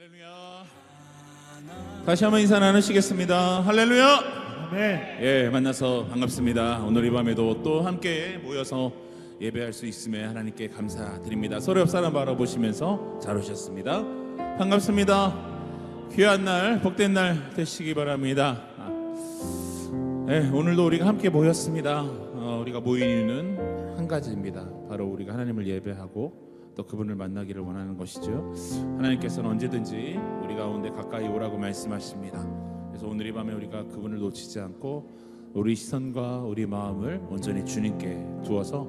할렐루야. 다시 한번 인사 나누시겠습니다. 할렐루야. 네. 예, 만나서 반갑습니다. 오늘 이 밤에도 또 함께 모여서 예배할 수 있음에 하나님께 감사드립니다. 서로 옆 사람 바라보시면서 잘 오셨습니다. 반갑습니다. 귀한 날, 복된 날 되시기 바랍니다. 예, 오늘도 우리가 함께 모였습니다. 우리가 모인 이유는 한 가지입니다. 바로 우리가 하나님을 예배하고 또 그분을 만나기를 원하는 것이죠. 하나님께서는 언제든지 우리 가운데 가까이 오라고 말씀하십니다. 그래서 오늘 이 밤에 우리가 그분을 놓치지 않고 우리 시선과 우리 마음을 온전히 주님께 두어서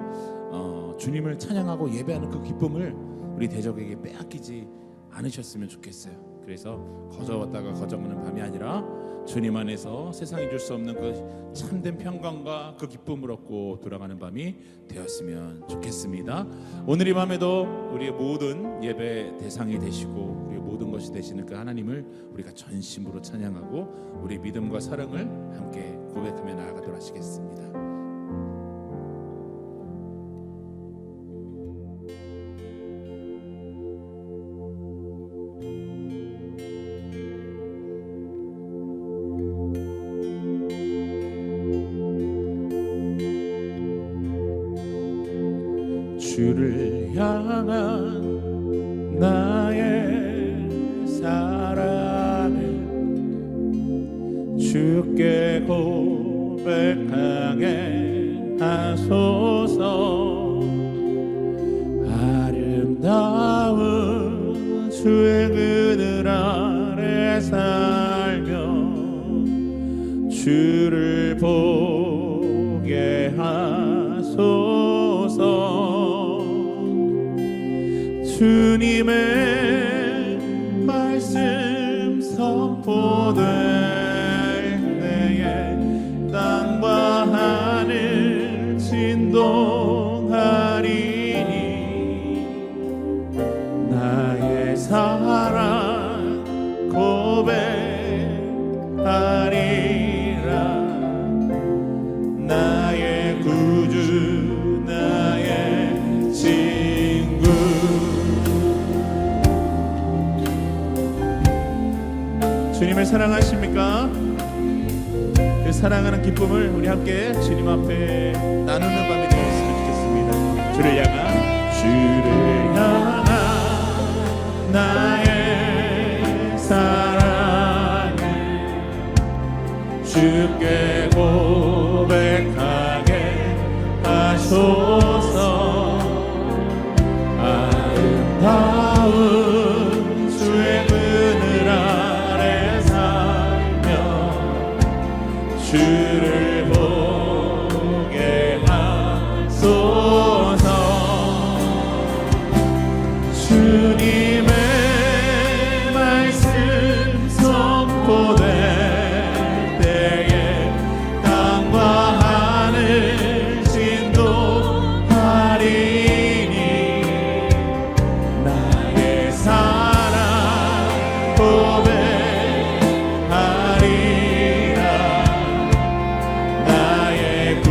주님을 찬양하고 예배하는 그 기쁨을 우리 대적에게 빼앗기지 않으셨으면 좋겠어요. 그래서 거저왔다가 거저먹는 밤이 아니라 주님 안에서 세상이 줄 수 없는 그 참된 평강과 그 기쁨을 얻고 돌아가는 밤이 되었으면 좋겠습니다. 오늘 이 밤에도 우리의 모든 예배 대상이 되시고 우리의 모든 것이 되시는 그 하나님을 우리가 전심으로 찬양하고 우리 믿음과 사랑을 함께 고백하며 나아가도록 하시겠습니다. 주를 향한 나의 사랑을 주께 고백하게 하소서. 아름다운 주의 그늘 아래 살며 주를 보게 하소서. 주님의 말씀 선포될 때에 땅과 하늘 진동하리니 나의 사랑 고백하리라. 나의 구주 나의 친구. 주님을 사랑하십니까? 그 사랑하는 기쁨을 우리 함께 주님 앞에 나누는 밤이 되었으면 좋겠습니다. 주를 향한 나의 사랑을 주께 고백하게 하소서. 아름다운 주의 그늘 아래 주를 보게 하소서. 주님의 말씀 선포될 때에 땅과 하늘 진동하리니 나의 사랑 고백하리라. 나의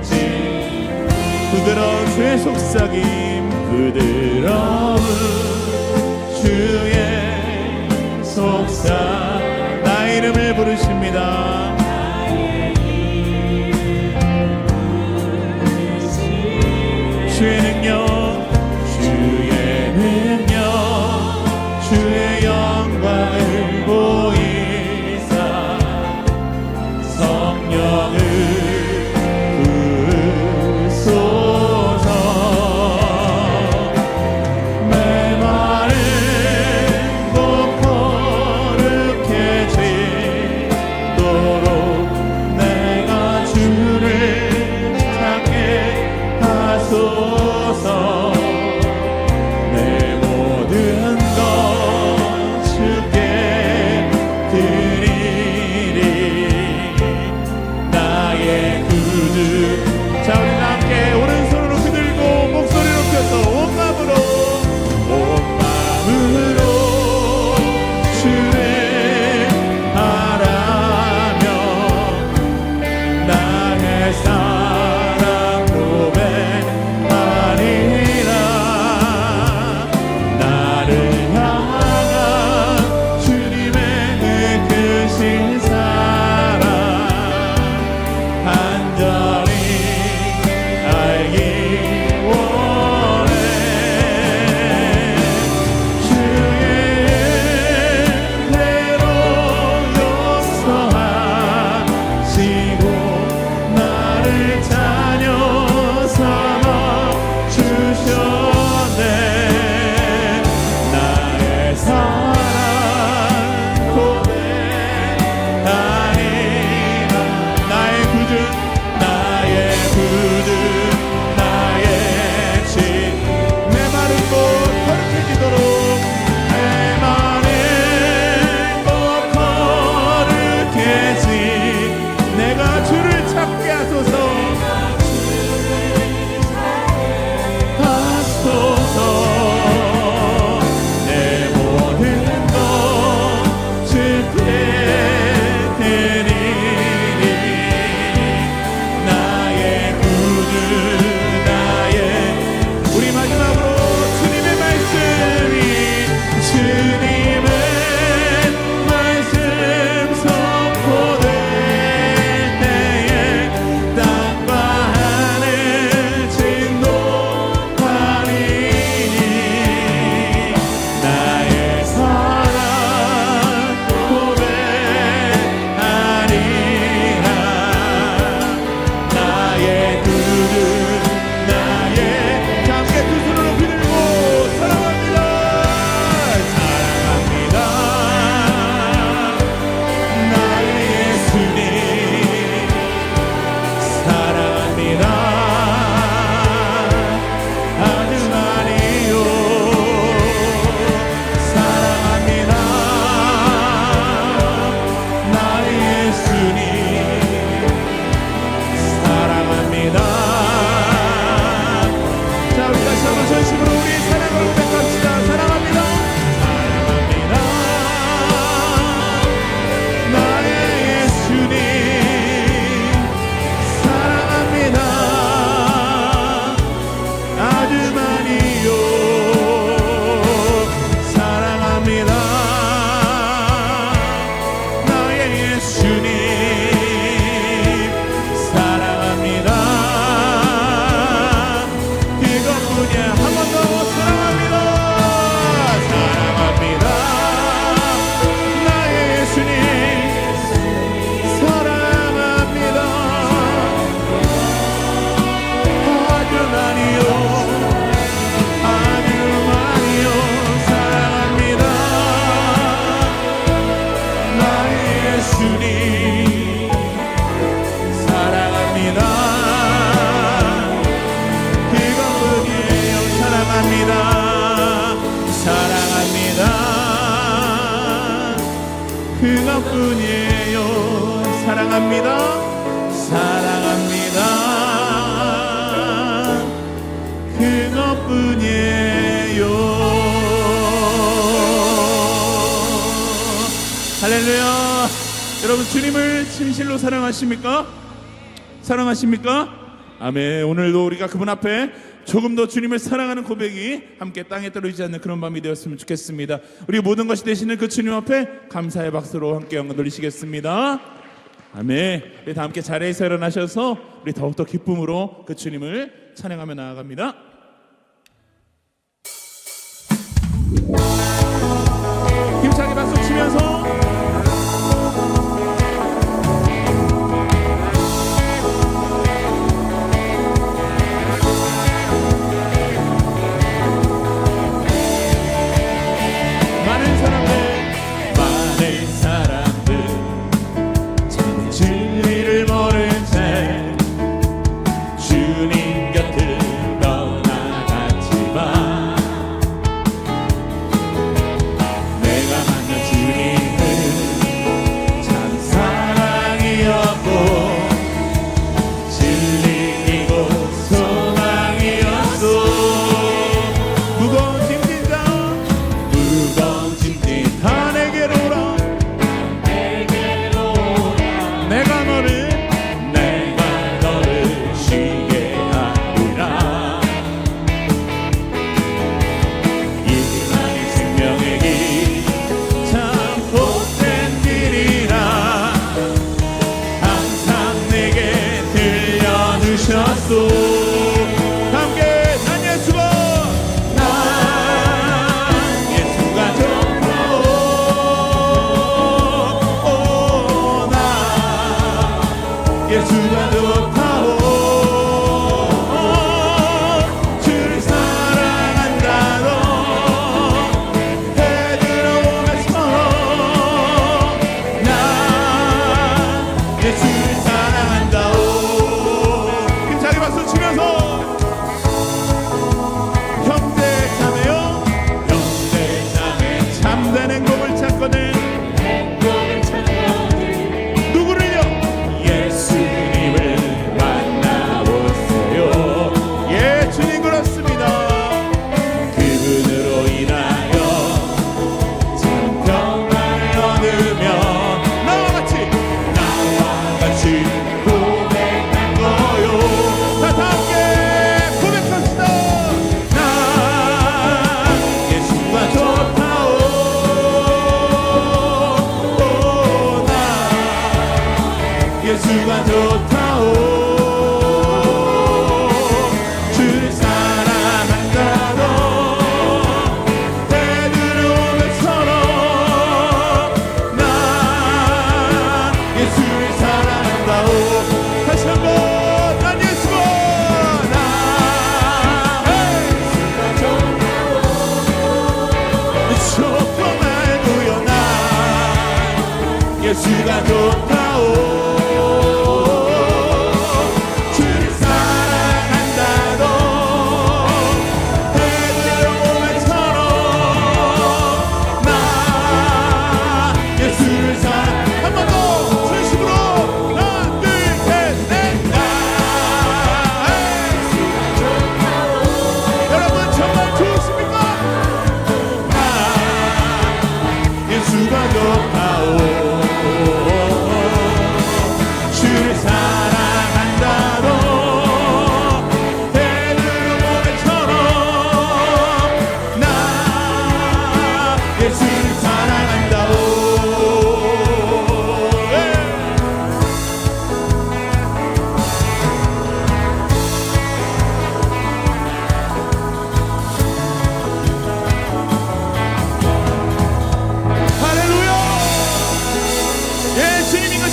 진 부드러운 주의 속삭임, 부드러운 주의 속삭. 나의 이름을 부르십니다. 주의 능력, 주의 능력, 주의 영광을 보이사 성령을 부으소서. 그것뿐이에요. 사랑합니다. 사랑합니다. 그것뿐이에요. 할렐루야. 여러분, 주님을 진실로 사랑하십니까? 사랑하십니까? 아멘. 오늘도 우리가 그분 앞에 조금 더 주님을 사랑하는 고백이 함께 땅에 떨어지지 않는 그런 밤이 되었으면 좋겠습니다. 우리 모든 것이 되시는 그 주님 앞에 감사의 박수로 함께 영광 돌리시겠습니다. 아멘. 우리 다 함께 자리에서 일어나셔서 우리 더욱더 기쁨으로 그 주님을 찬양하며 나아갑니다. 힘차게 박수 치면서 예수가 좋다오. 주를 사랑한다고 베드로처럼 나 예수를 사랑한다오. 다시 한번 난 예수가 나 예수가 좋다오. 좋고 말고요 나 예수가 좋다오.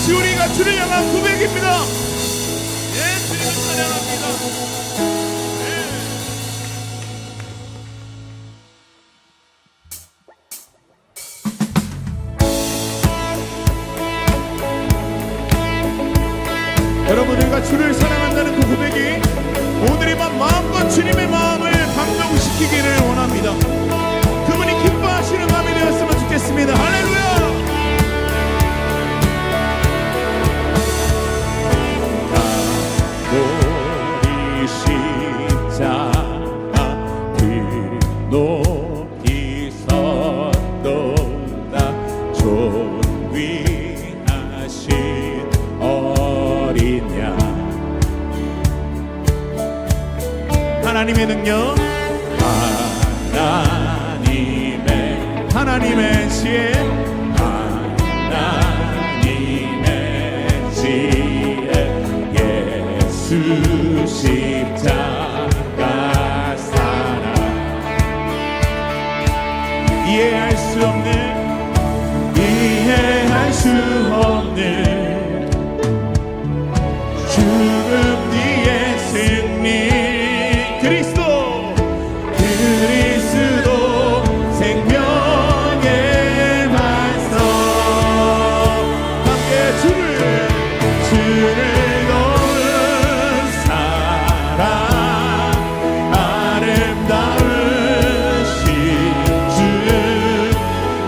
우리가 주를 향한 고백입니다. 예, 주님을 찬양합니다. 예. 여러분, 우리가 주를 사랑한다는 그 고백이 오늘 이 밤 마음껏 주님의 마음을 감동시키기를 원합니다. 그분이 기뻐하시는 밤이 되었으면 좋겠습니다. 할렐루야. 하나님의 능력, 하나님의 지혜, 하나님의 지혜, 예수 십자가 사랑, 이해할 수 없는 죽음 뒤에 승리, 그리스도 생명의 반석, 함께 주를 도는 사랑, 아름다운 신주,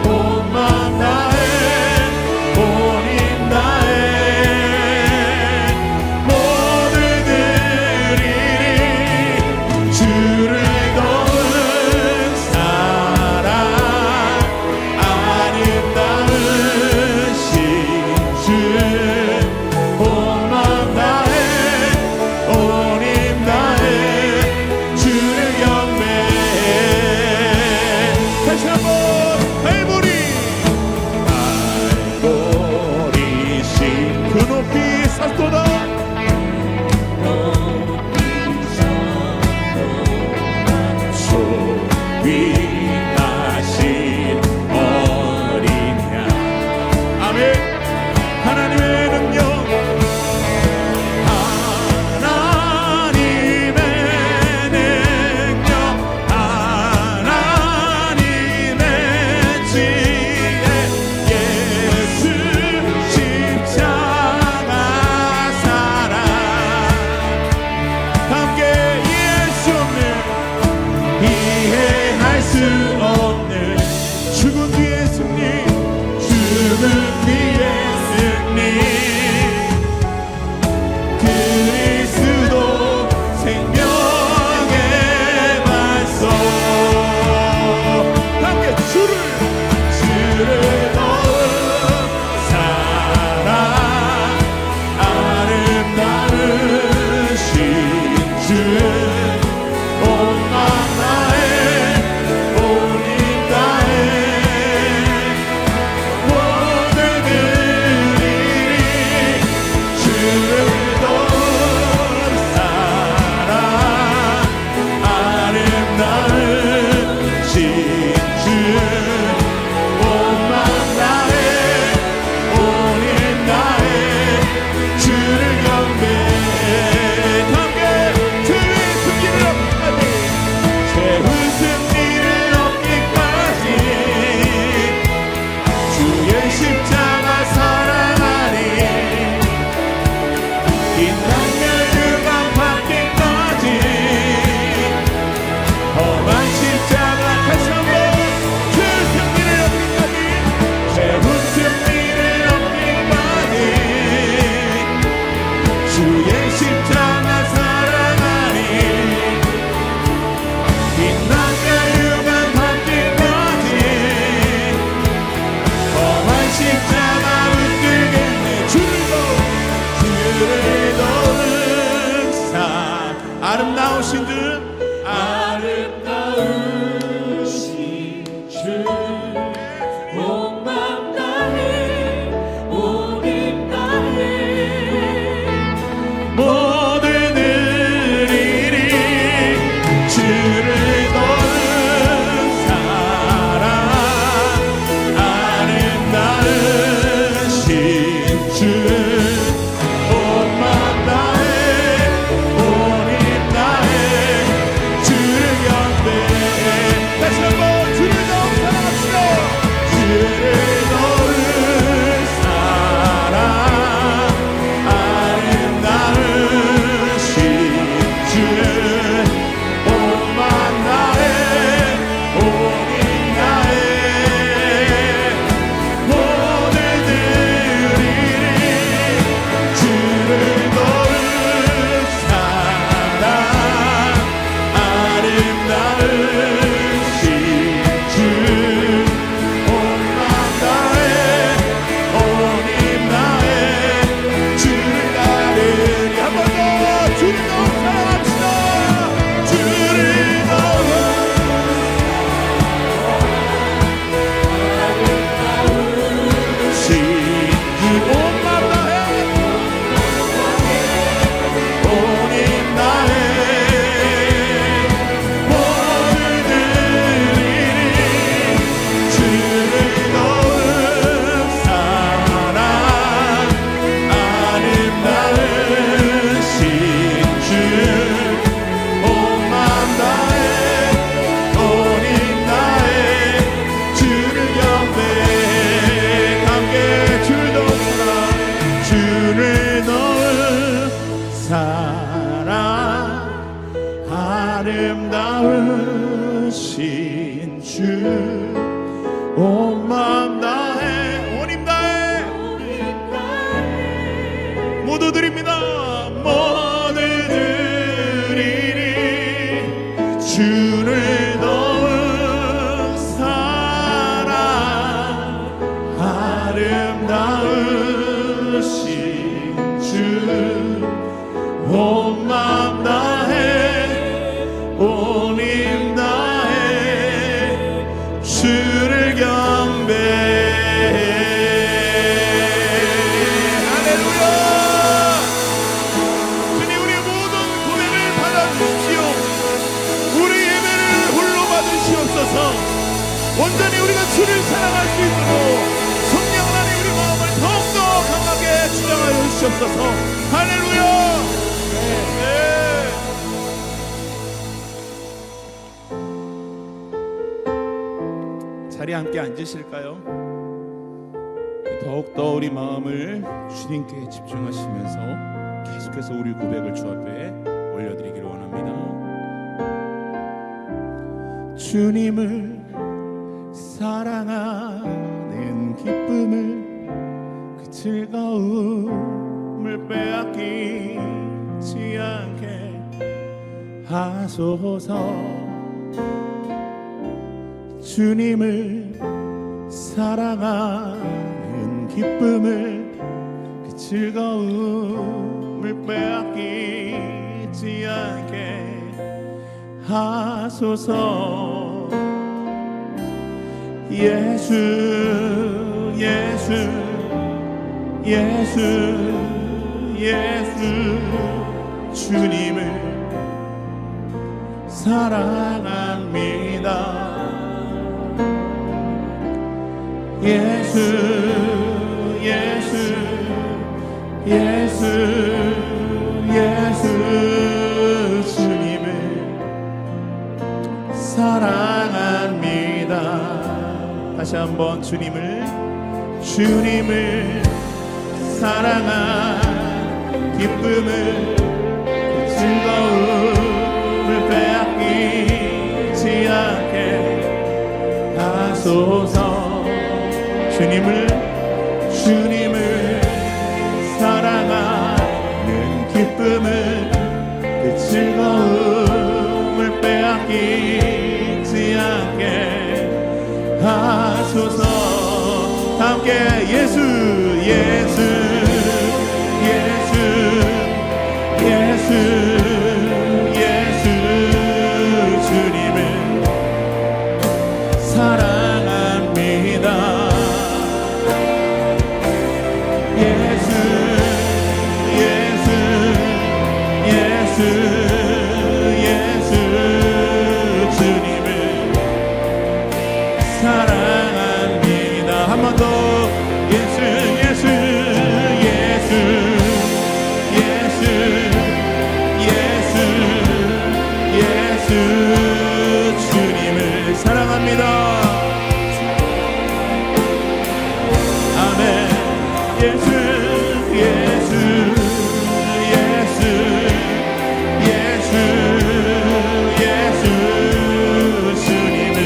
온 맘 다해 온 힘 다해 모두 드리리, 주를 도는 사랑, 아름다운 신주, 온 맘 다해 온 힘 다해 주를 경배해. 다시 한번 알보리 신 그 높이 섰도다, 소위하신 어린 양. 아멘. 하나님의 능력, 하나님의 능력, 하나님의 지혜, 예수 십자가 사랑, 함께 이해할 수 없는 죽음 뒤의 승리, 죽음 뒤의 승리, 그리스도 생명의 반석, 함께 주를 도는 사랑, 아름다운 신주, 온 맘 다해 온 힘 다해 모두 드리리, 주를 도는 사랑, 아름다운 신주, 주 온 마음 다해 온 힘 다해 모두 드립니다. 모두 드리리 주를 더욱 사랑 아름다우신 주 온 마음 다해 온 힘 다해 주를 경배해. 할렐루야. 주님 우리의 모든 고백을 받아주십시오. 우리 예배를 홀로 받으시옵소서. 온전히 우리가 주를 사랑할 수 있도록 성령 안에 우리 마음을 더욱더 강하게 주장하여 주시옵소서. 할렐루야. 자리에 함께 앉으실까요? 더욱더 우리 마음을 주님께 집중하시면서 계속해서 우리 고백을 주 앞에 올려드리기를 원합니다. 주님을 사랑하는 기쁨을 그 즐거움을 빼앗기지 않게 하소서. 주님을 사랑하는 기쁨을 그 즐거움을 빼앗기지 않게 하소서. 예수 예수 예수 예수 주님을 사랑합니다. 예수 예수 예수 예수 주님을 사랑합니다. 다시 한번 주님을 사랑한 기쁨을 즐거움을 빼앗기지 않게 하소서. 주님을 사랑하는 기쁨을 그 즐거움을 빼앗기지 않게 하소서. 함께 예수 예수 예수 예수 예수 주님을 사랑합니다. 예수 예수 예수 예수 주님을 사랑합니다. 한 번 더 예수 예수 예수 예수 예수 예수 주님을 사랑합니다. 아멘. 예수 예수 예수 예수 예수 주님을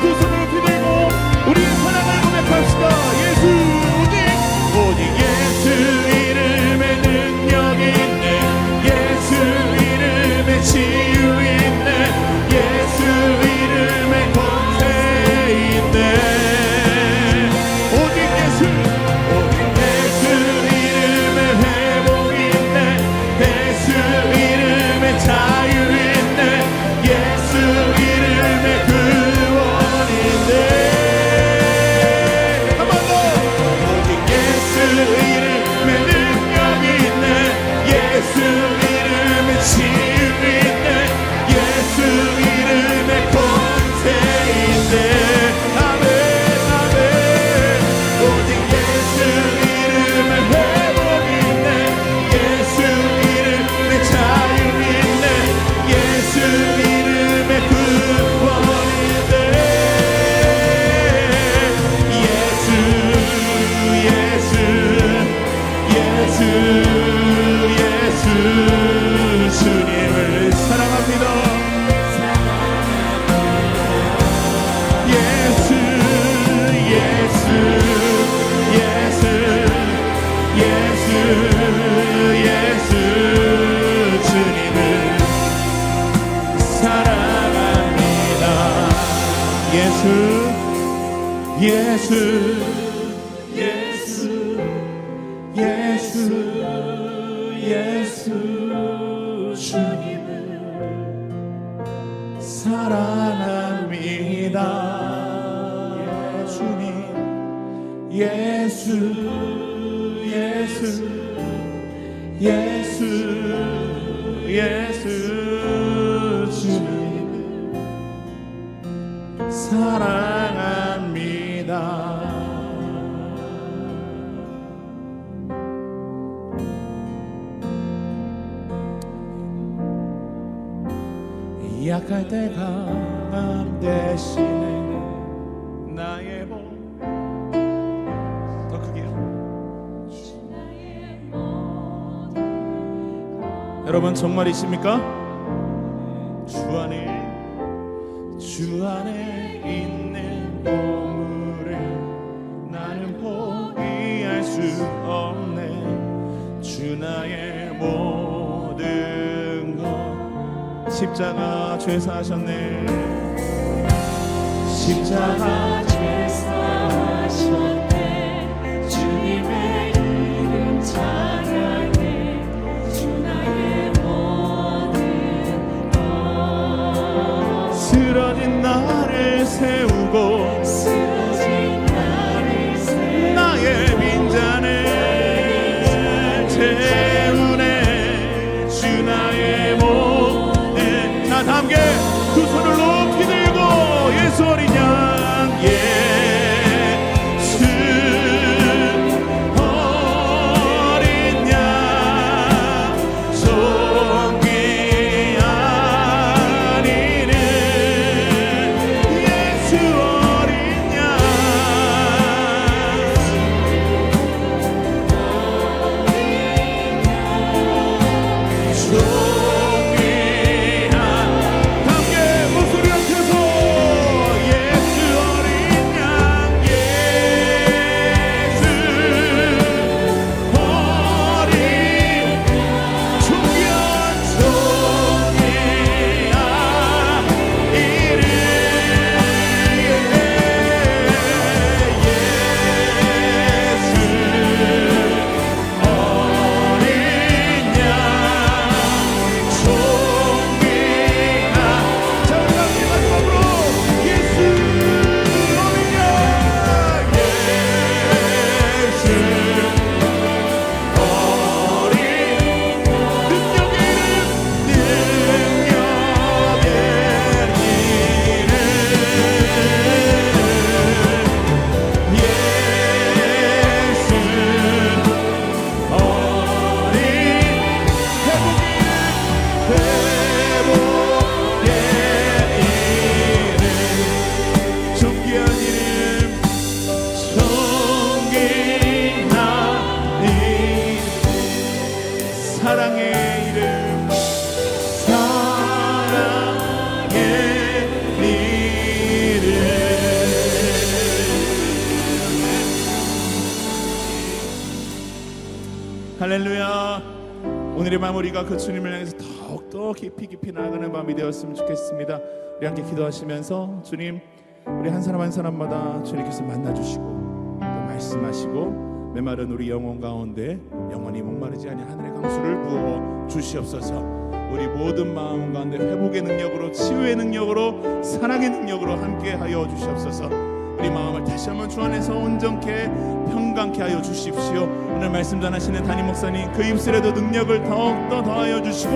두 손을 높이 들고 우리의 사랑을 고백합시다. 예수 오직 예수 이름에 능력이 있네. 예수 이름에 치유 있네. 예수 이름에 권세 있네. 오직 예수 이름에 회복 있네. 예수 이름에 자유 있네. 예수 이름에 구원 있네. 한 번 더. 오직 예수 이름에 능력이 있네. 예수 이름에 치유 있네. 예수 이름에 권세 있네. 아멘 아멘. 오직 예수 이름에 회복 있네. 예수 이름에 자유 있네. 예수 이름에 구원 있네. 예수 예수 예수 예수 주님을 사랑합니다. 예수 예수 예수 예수 예수 주님을 사랑합니다. 예수 예수 예수 예수 예수 주님을 사랑합니다. 주님 예수 예수 예수 예수 주님을 사랑합니다. 약할 때 강함 대신에 나의 복. 더 크게요. 여러분 정말이십니까? 주 안에 있는 보물을 나는 포기할 수 없네. 주 나의 모든 것 십자가 죄사하셨네. 십자가 죄사하셨네. 주님의 이름 찬양해. 주 나의 모든 것. 쓰러진 나를 세우고 나의 빈잔을 채우네. 주 나의 모든. 자 다 함께 두 손을 높이 들고 예수 어린 양 예수 어린 양 존귀한 이름 예수 오늘의 마무리가 그 주님을 향해서 더욱더 깊이 나아가는 밤이 되었으면 좋겠습니다. 우리 함께 기도하시면서 주님, 우리 한 사람 한 사람마다 주님께서 만나주시고 또 말씀하시고 메마른 우리 영혼 가운데 영원히 목마르지 아니 하늘의 강수를 부어 주시옵소서. 우리 모든 마음 가운데 회복의 능력으로, 치유의 능력으로, 사랑의 능력으로 함께하여 주시옵소서. 우리 마음을 다시 한번 주 안에서 온전케 평강케 하여 주십시오. 오늘 말씀 전하시는 담임 목사님 그 입술에도 능력을 더욱더 더하여 주시고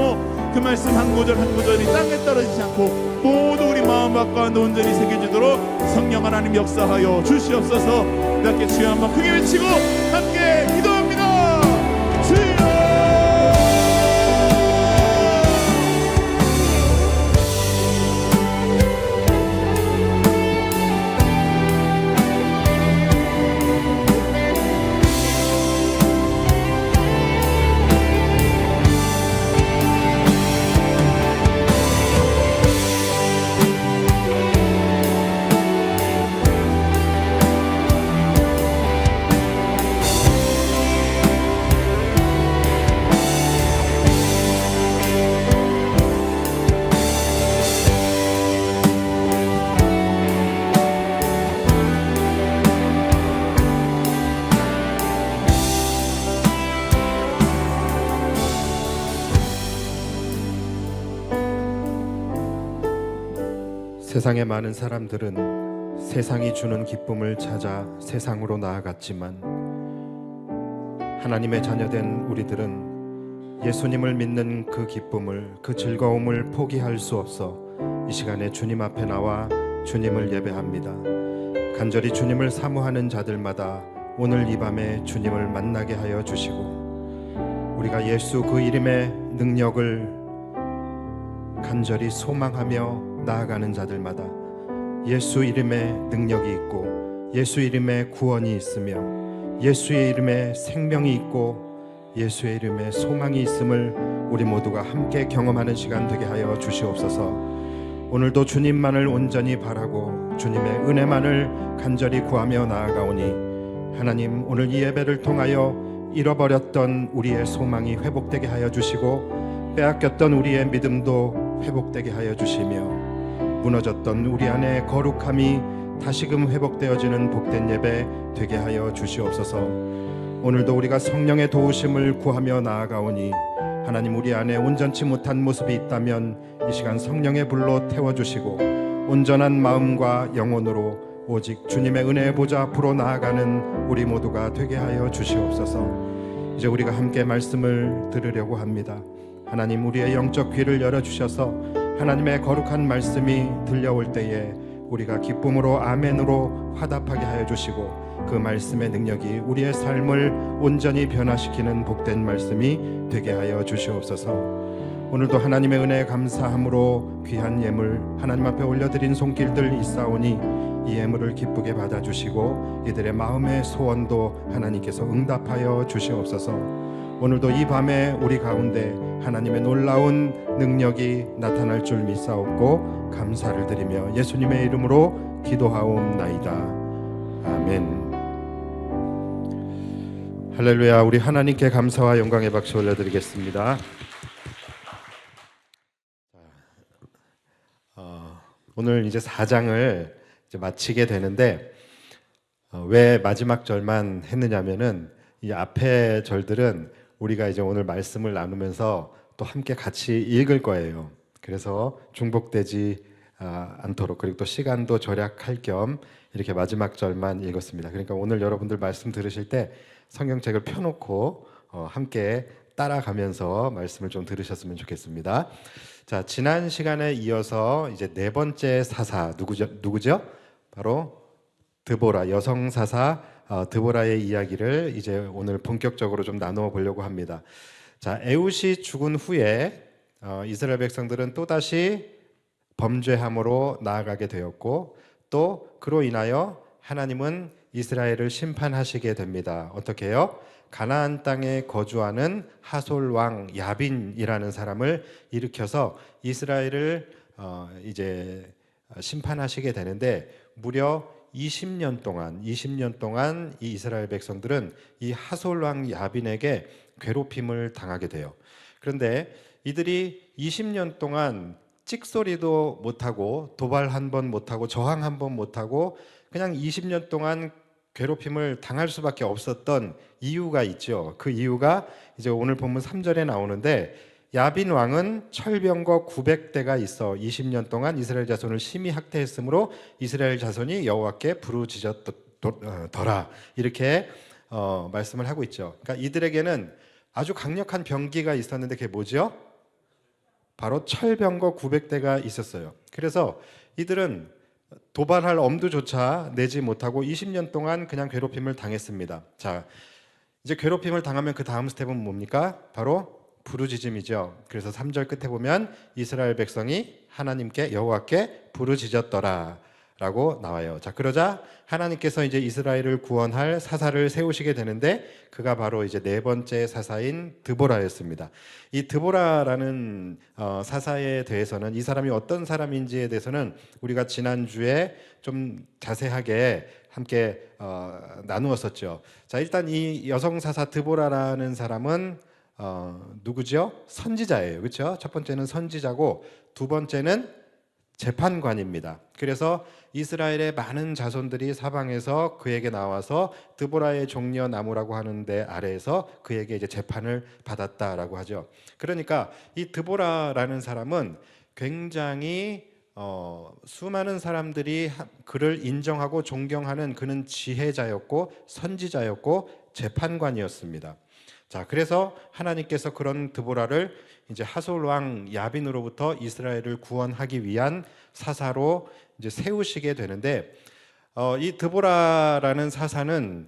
그 말씀 한 구절 한 구절이 땅에 떨어지지 않고 모두 우리 마음 가운데 온전히 새겨지도록 성령 하나님 역사하여 주시옵소서. 이렇게 주여 한번 크게 외치고 함께 기도합니다. 주여! 세상의 많은 사람들은 세상이 주는 기쁨을 찾아 세상으로 나아갔지만 하나님의 자녀된 우리들은 예수님을 믿는 그 기쁨을, 그 즐거움을 포기할 수 없어 이 시간에 주님 앞에 나와 주님을 예배합니다. 간절히 주님을 사모하는 자들마다 오늘 이 밤에 주님을 만나게 하여 주시고 우리가 예수 그 이름의 능력을 간절히 소망하며 나아가는 자들마다 예수 이름에 능력이 있고 예수 이름에 구원이 있으며 예수의 이름에 생명이 있고 예수의 이름에 소망이 있음을 우리 모두가 함께 경험하는 시간 되게 하여 주시옵소서. 오늘도 주님만을 온전히 바라고 주님의 은혜만을 간절히 구하며 나아가오니 하나님, 오늘 이 예배를 통하여 잃어버렸던 우리의 소망이 회복되게 하여 주시고 빼앗겼던 우리의 믿음도 회복되게 하여 주시며 무너졌던 우리 안에 거룩함이 다시금 회복되어지는 복된 예배 되게 하여 주시옵소서. 오늘도 우리가 성령의 도우심을 구하며 나아가오니 하나님, 우리 안에 온전치 못한 모습이 있다면 이 시간 성령의 불로 태워주시고 온전한 마음과 영혼으로 오직 주님의 은혜의 보좌 앞으로 나아가는 우리 모두가 되게 하여 주시옵소서. 이제 우리가 함께 말씀을 들으려고 합니다. 하나님, 우리의 영적 귀를 열어주셔서 하나님의 거룩한 말씀이 들려올 때에 우리가 기쁨으로 아멘으로 화답하게 하여 주시고 그 말씀의 능력이 우리의 삶을 온전히 변화시키는 복된 말씀이 되게 하여 주시옵소서. 오늘도 하나님의 은혜에 감사함으로 귀한 예물 하나님 앞에 올려드린 손길들 있사오니 이 예물을 기쁘게 받아주시고 이들의 마음의 소원도 하나님께서 응답하여 주시옵소서. 오늘도 이 밤에 우리 가운데 하나님의 놀라운 능력이 나타날 줄 믿사옵고 감사를 드리며 예수님의 이름으로 기도하옵나이다. 아멘. 할렐루야. 우리 하나님께 감사와 영광의 박수 올려드리겠습니다. 오늘 이제 4장을 이제 마치게 되는데 왜 마지막 절만 했느냐면은 이 앞에 절들은 우리가 이제 오늘 말씀을 나누면서 또 함께 같이 읽을 거예요. 그래서 중복되지 않도록, 그리고 또 시간도 절약할 겸 이렇게 마지막 절만 읽었습니다. 그러니까 오늘 여러분들 말씀 들으실 때 성경책을 펴놓고 함께 따라가면서 말씀을 좀 들으셨으면 좋겠습니다. 자, 지난 시간에 이어서 이제 네 번째 사사 누구죠? 바로 드보라, 여성 사사 드보라의 이야기를 이제 오늘 본격적으로 좀 나누어 보려고 합니다. 자, 에훗이 죽은 후에 이스라엘 백성들은 또다시 범죄함으로 나아가게 되었고 또 그로 인하여 하나님은 이스라엘을 심판하시게 됩니다. 어떻게 해요? 가나안 땅에 거주하는 하솔 왕 야빈이라는 사람을 일으켜서 이스라엘을 이제 심판하시게 되는데 무려 20년 동안 이 이스라엘 백성들은 이 하솔 왕 야빈에게 괴롭힘을 당하게 돼요. 그런데 이들이 20년 동안 찍소리도 못하고 도발 한 번 못하고 저항 한 번 못하고 그냥 20년 동안 괴롭힘을 당할 수밖에 없었던 이유가 있죠. 그 이유가 이제 오늘 본문 3절에 나오는데 야빈 왕은 철병거 900대가 있어 20년 동안 이스라엘 자손을 심히 학대했으므로 이스라엘 자손이 여호와께 부르짖었더라 이렇게 말씀을 하고 있죠. 그러니까 이들에게는 아주 강력한 병기가 있었는데 그게 뭐죠? 바로 철병거 900대가 있었어요. 그래서 이들은 도발할 엄두조차 내지 못하고 20년 동안 그냥 괴롭힘을 당했습니다. 자, 이제 괴롭힘을 당하면 그 다음 스텝은 뭡니까? 바로 부르짖음이죠. 그래서 3절 끝에 보면 이스라엘 백성이 하나님께 여호와께 부르짖었더라 라고 나와요. 자, 그러자 하나님께서 이제 이스라엘을 구원할 사사를 세우시게 되는데 그가 바로 이제 네 번째 사사인 드보라였습니다. 이 드보라라는 사사에 대해서는 이 사람이 어떤 사람인지에 대해서는 우리가 지난주에 좀 자세하게 함께 나누었었죠. 자, 일단 이 여성 사사 드보라라는 사람은 누구죠? 선지자예요. 그렇죠? 첫 번째는 선지자고 두 번째는 재판관입니다. 그래서 이스라엘의 많은 자손들이 사방에서 그에게 나와서 드보라의 종려 나무라고 하는 데 아래에서 그에게 이제 재판을 받았다라고 하죠. 그러니까 이 드보라라는 사람은 굉장히 수많은 사람들이 그를 인정하고 존경하는 그는 지혜자였고 선지자였고 재판관이었습니다. 자, 그래서 하나님께서 그런 드보라를 이제 하솔 왕 야빈으로부터 이스라엘을 구원하기 위한 사사로 이제 세우시게 되는데 이 드보라라는 사사는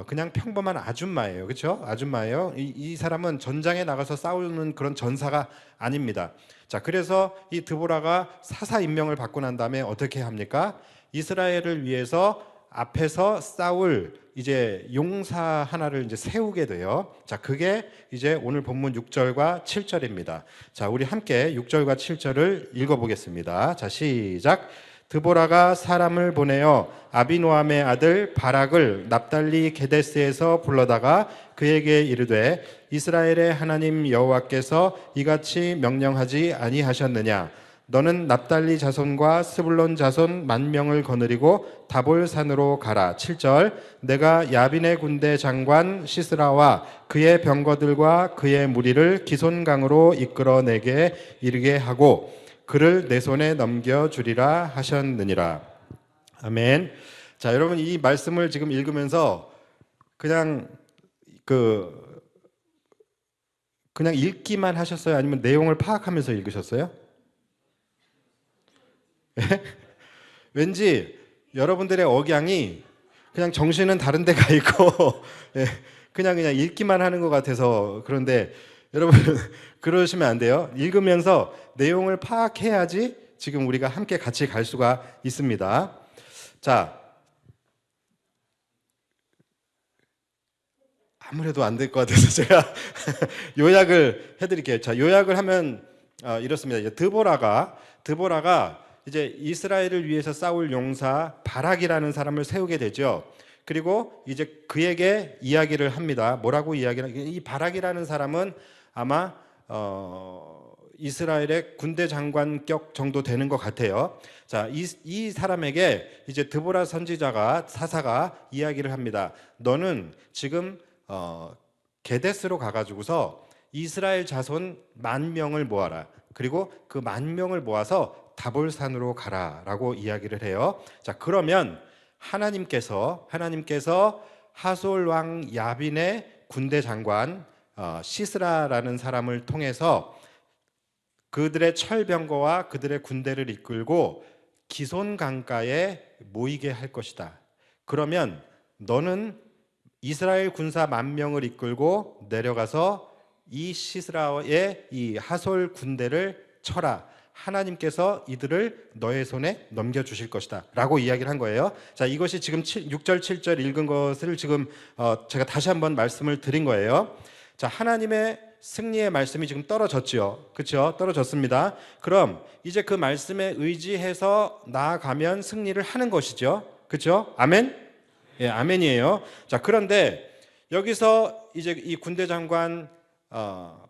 그냥 평범한 아줌마예요. 그렇죠? 아줌마예요. 이 사람은 전장에 나가서 싸우는 그런 전사가 아닙니다. 자, 그래서 이 드보라가 사사 임명을 받고 난 다음에 어떻게 합니까? 이스라엘을 위해서 앞에서 싸울 이제 용사 하나를 이제 세우게 돼요. 자, 그게 이제 오늘 본문 6절과 7절입니다. 자, 우리 함께 6절과 7절을 읽어보겠습니다. 자, 시작. 드보라가 사람을 보내어 아비노함의 아들 바락을 납달리 게데스에서 불러다가 그에게 이르되 이스라엘의 하나님 여호와께서 이같이 명령하지 아니하셨느냐? 너는 납달리 자손과 스불론 자손 10,000명을 거느리고 다볼 산으로 가라. 7절. 내가 야빈의 군대 장관 시스라와 그의 병거들과 그의 무리를 기손강으로 이끌어내게 이르게 하고 그를 내 손에 넘겨주리라 하셨느니라. 아멘. 자, 여러분 이 말씀을 지금 읽으면서 그냥 읽기만 하셨어요? 아니면 내용을 파악하면서 읽으셨어요? 왠지 여러분들의 억양이 그냥 정신은 다른 데 가 있고 그냥 읽기만 하는 것 같아서 그런데 여러분 그러시면 안 돼요. 읽으면서 내용을 파악해야지 지금 우리가 함께 같이 갈 수가 있습니다. 자, 아무래도 안 될 것 같아서 제가 요약을 해드릴게요. 자, 요약을 하면 이렇습니다. 이제 드보라가 이제 이스라엘을 위해서 싸울 용사 바락이라는 사람을 세우게 되죠. 그리고 이제 그에게 이야기를 합니다. 뭐라고 이야기를? 이 바락이라는 사람은 아마 이스라엘의 군대 장관격 정도 되는 것 같아요. 자, 이 사람에게 이제 드보라 선지자가 사사가 이야기를 합니다. 너는 지금 게데스로 가가지고서 이스라엘 자손 10,000명을 모아라. 그리고 그 10,000명을 모아서 다볼산으로 가라라고 이야기를 해요. 자, 그러면 하나님께서 하솔 왕 야빈의 군대 장관 시스라라는 사람을 통해서 그들의 철병거와 그들의 군대를 이끌고 기손 강가에 모이게 할 것이다. 그러면 너는 이스라엘 군사 10,000명을 이끌고 내려가서 이 시스라의 이 하솔 군대를 쳐라. 하나님께서 이들을 너의 손에 넘겨주실 것이다 라고 이야기를 한 거예요. 자, 이것이 지금 6절 7절 읽은 것을 지금 제가 다시 한번 말씀을 드린 거예요. 자, 하나님의 승리의 말씀이 지금 떨어졌죠. 그렇죠? 떨어졌습니다. 그럼 이제 그 말씀에 의지해서 나아가면 승리를 하는 것이죠. 그렇죠? 아멘? 예, 아멘이에요. 자, 그런데 여기서 이제 이 군대 장관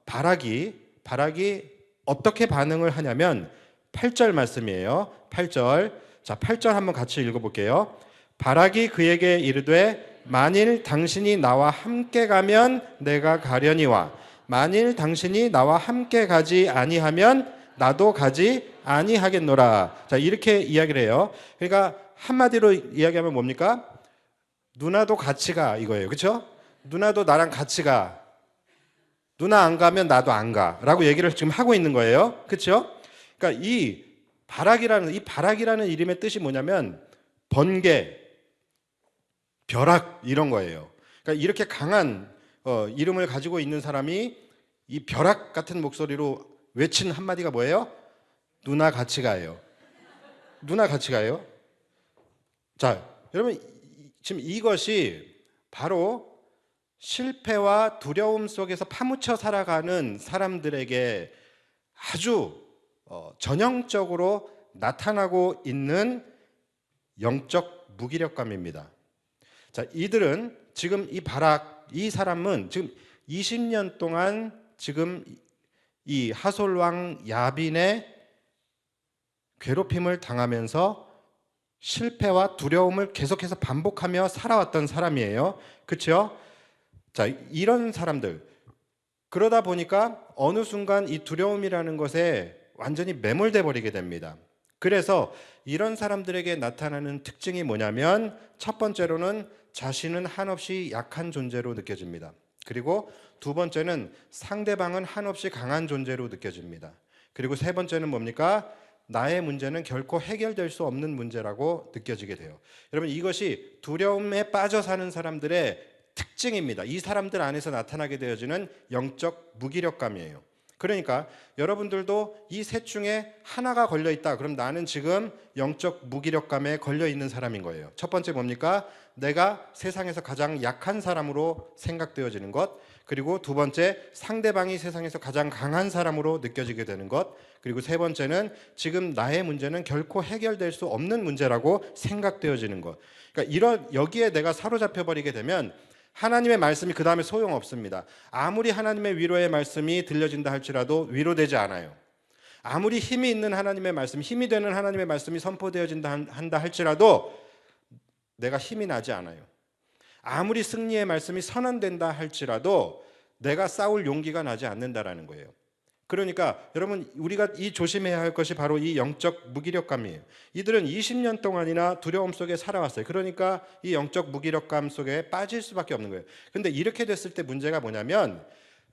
바락이 바락이 어떻게 반응을 하냐면 8절 말씀이에요. 8절. 자, 8절 한번 같이 읽어볼게요. 바락이 그에게 이르되 만일 당신이 나와 함께 가면 내가 가려니와 만일 당신이 나와 함께 가지 아니하면 나도 가지 아니하겠노라. 자, 이렇게 이야기를 해요. 그러니까 한마디로 이야기하면 뭡니까? 누나도 같이 가 이거예요. 그렇죠? 누나도 나랑 같이 가. 누나 안 가면 나도 안 가라고 얘기를 지금 하고 있는 거예요. 그렇죠? 그러니까 이 바락이라는 이름의 뜻이 뭐냐면 번개, 벼락 이런 거예요. 그러니까 이렇게 강한 이름을 가지고 있는 사람이 이 벼락 같은 목소리로 외친 한마디가 뭐예요? 누나 같이 가요. 누나 같이 가요. 자, 여러분 지금 이것이 바로 실패와 두려움 속에서 파묻혀 살아가는 사람들에게 아주 전형적으로 나타나고 있는 영적 무기력감입니다. 자, 이들은 지금 이 사람은 지금 20년 동안 지금 이 하솔왕 야빈의 괴롭힘을 당하면서 실패와 두려움을 계속해서 반복하며 살아왔던 사람이에요. 그렇죠? 자, 이런 사람들 그러다 보니까 어느 순간 이 두려움이라는 것에 완전히 매몰돼 버리게 됩니다. 그래서 이런 사람들에게 나타나는 특징이 뭐냐면 첫 번째로는 자신은 한없이 약한 존재로 느껴집니다. 그리고 두 번째는 상대방은 한없이 강한 존재로 느껴집니다. 그리고 세 번째는 뭡니까? 나의 문제는 결코 해결될 수 없는 문제라고 느껴지게 돼요. 여러분 이것이 두려움에 빠져 사는 사람들의 특징입니다. 이 사람들 안에서 나타나게 되어지는 영적 무기력감이에요. 그러니까 여러분들도 이 셋 중에 하나가 걸려 있다. 그럼 나는 지금 영적 무기력감에 걸려 있는 사람인 거예요. 첫 번째 뭡니까? 내가 세상에서 가장 약한 사람으로 생각되어지는 것. 그리고 두 번째, 상대방이 세상에서 가장 강한 사람으로 느껴지게 되는 것. 그리고 세 번째는 지금 나의 문제는 결코 해결될 수 없는 문제라고 생각되어지는 것. 그러니까 여기에 내가 사로잡혀 버리게 되면 하나님의 말씀이 그 다음에 소용없습니다. 아무리 하나님의 위로의 말씀이 들려진다 할지라도 위로되지 않아요. 아무리 힘이 있는 하나님의 말씀, 힘이 되는 하나님의 말씀이 선포되어진다 한다 할지라도 내가 힘이 나지 않아요. 아무리 승리의 말씀이 선언된다 할지라도 내가 싸울 용기가 나지 않는다라는 거예요. 그러니까 여러분 우리가 이 조심해야 할 것이 바로 이 영적 무기력감이에요. 이들은 20년 동안이나 두려움 속에 살아왔어요. 그러니까 이 영적 무기력감 속에 빠질 수밖에 없는 거예요. 근데 이렇게 됐을 때 문제가 뭐냐면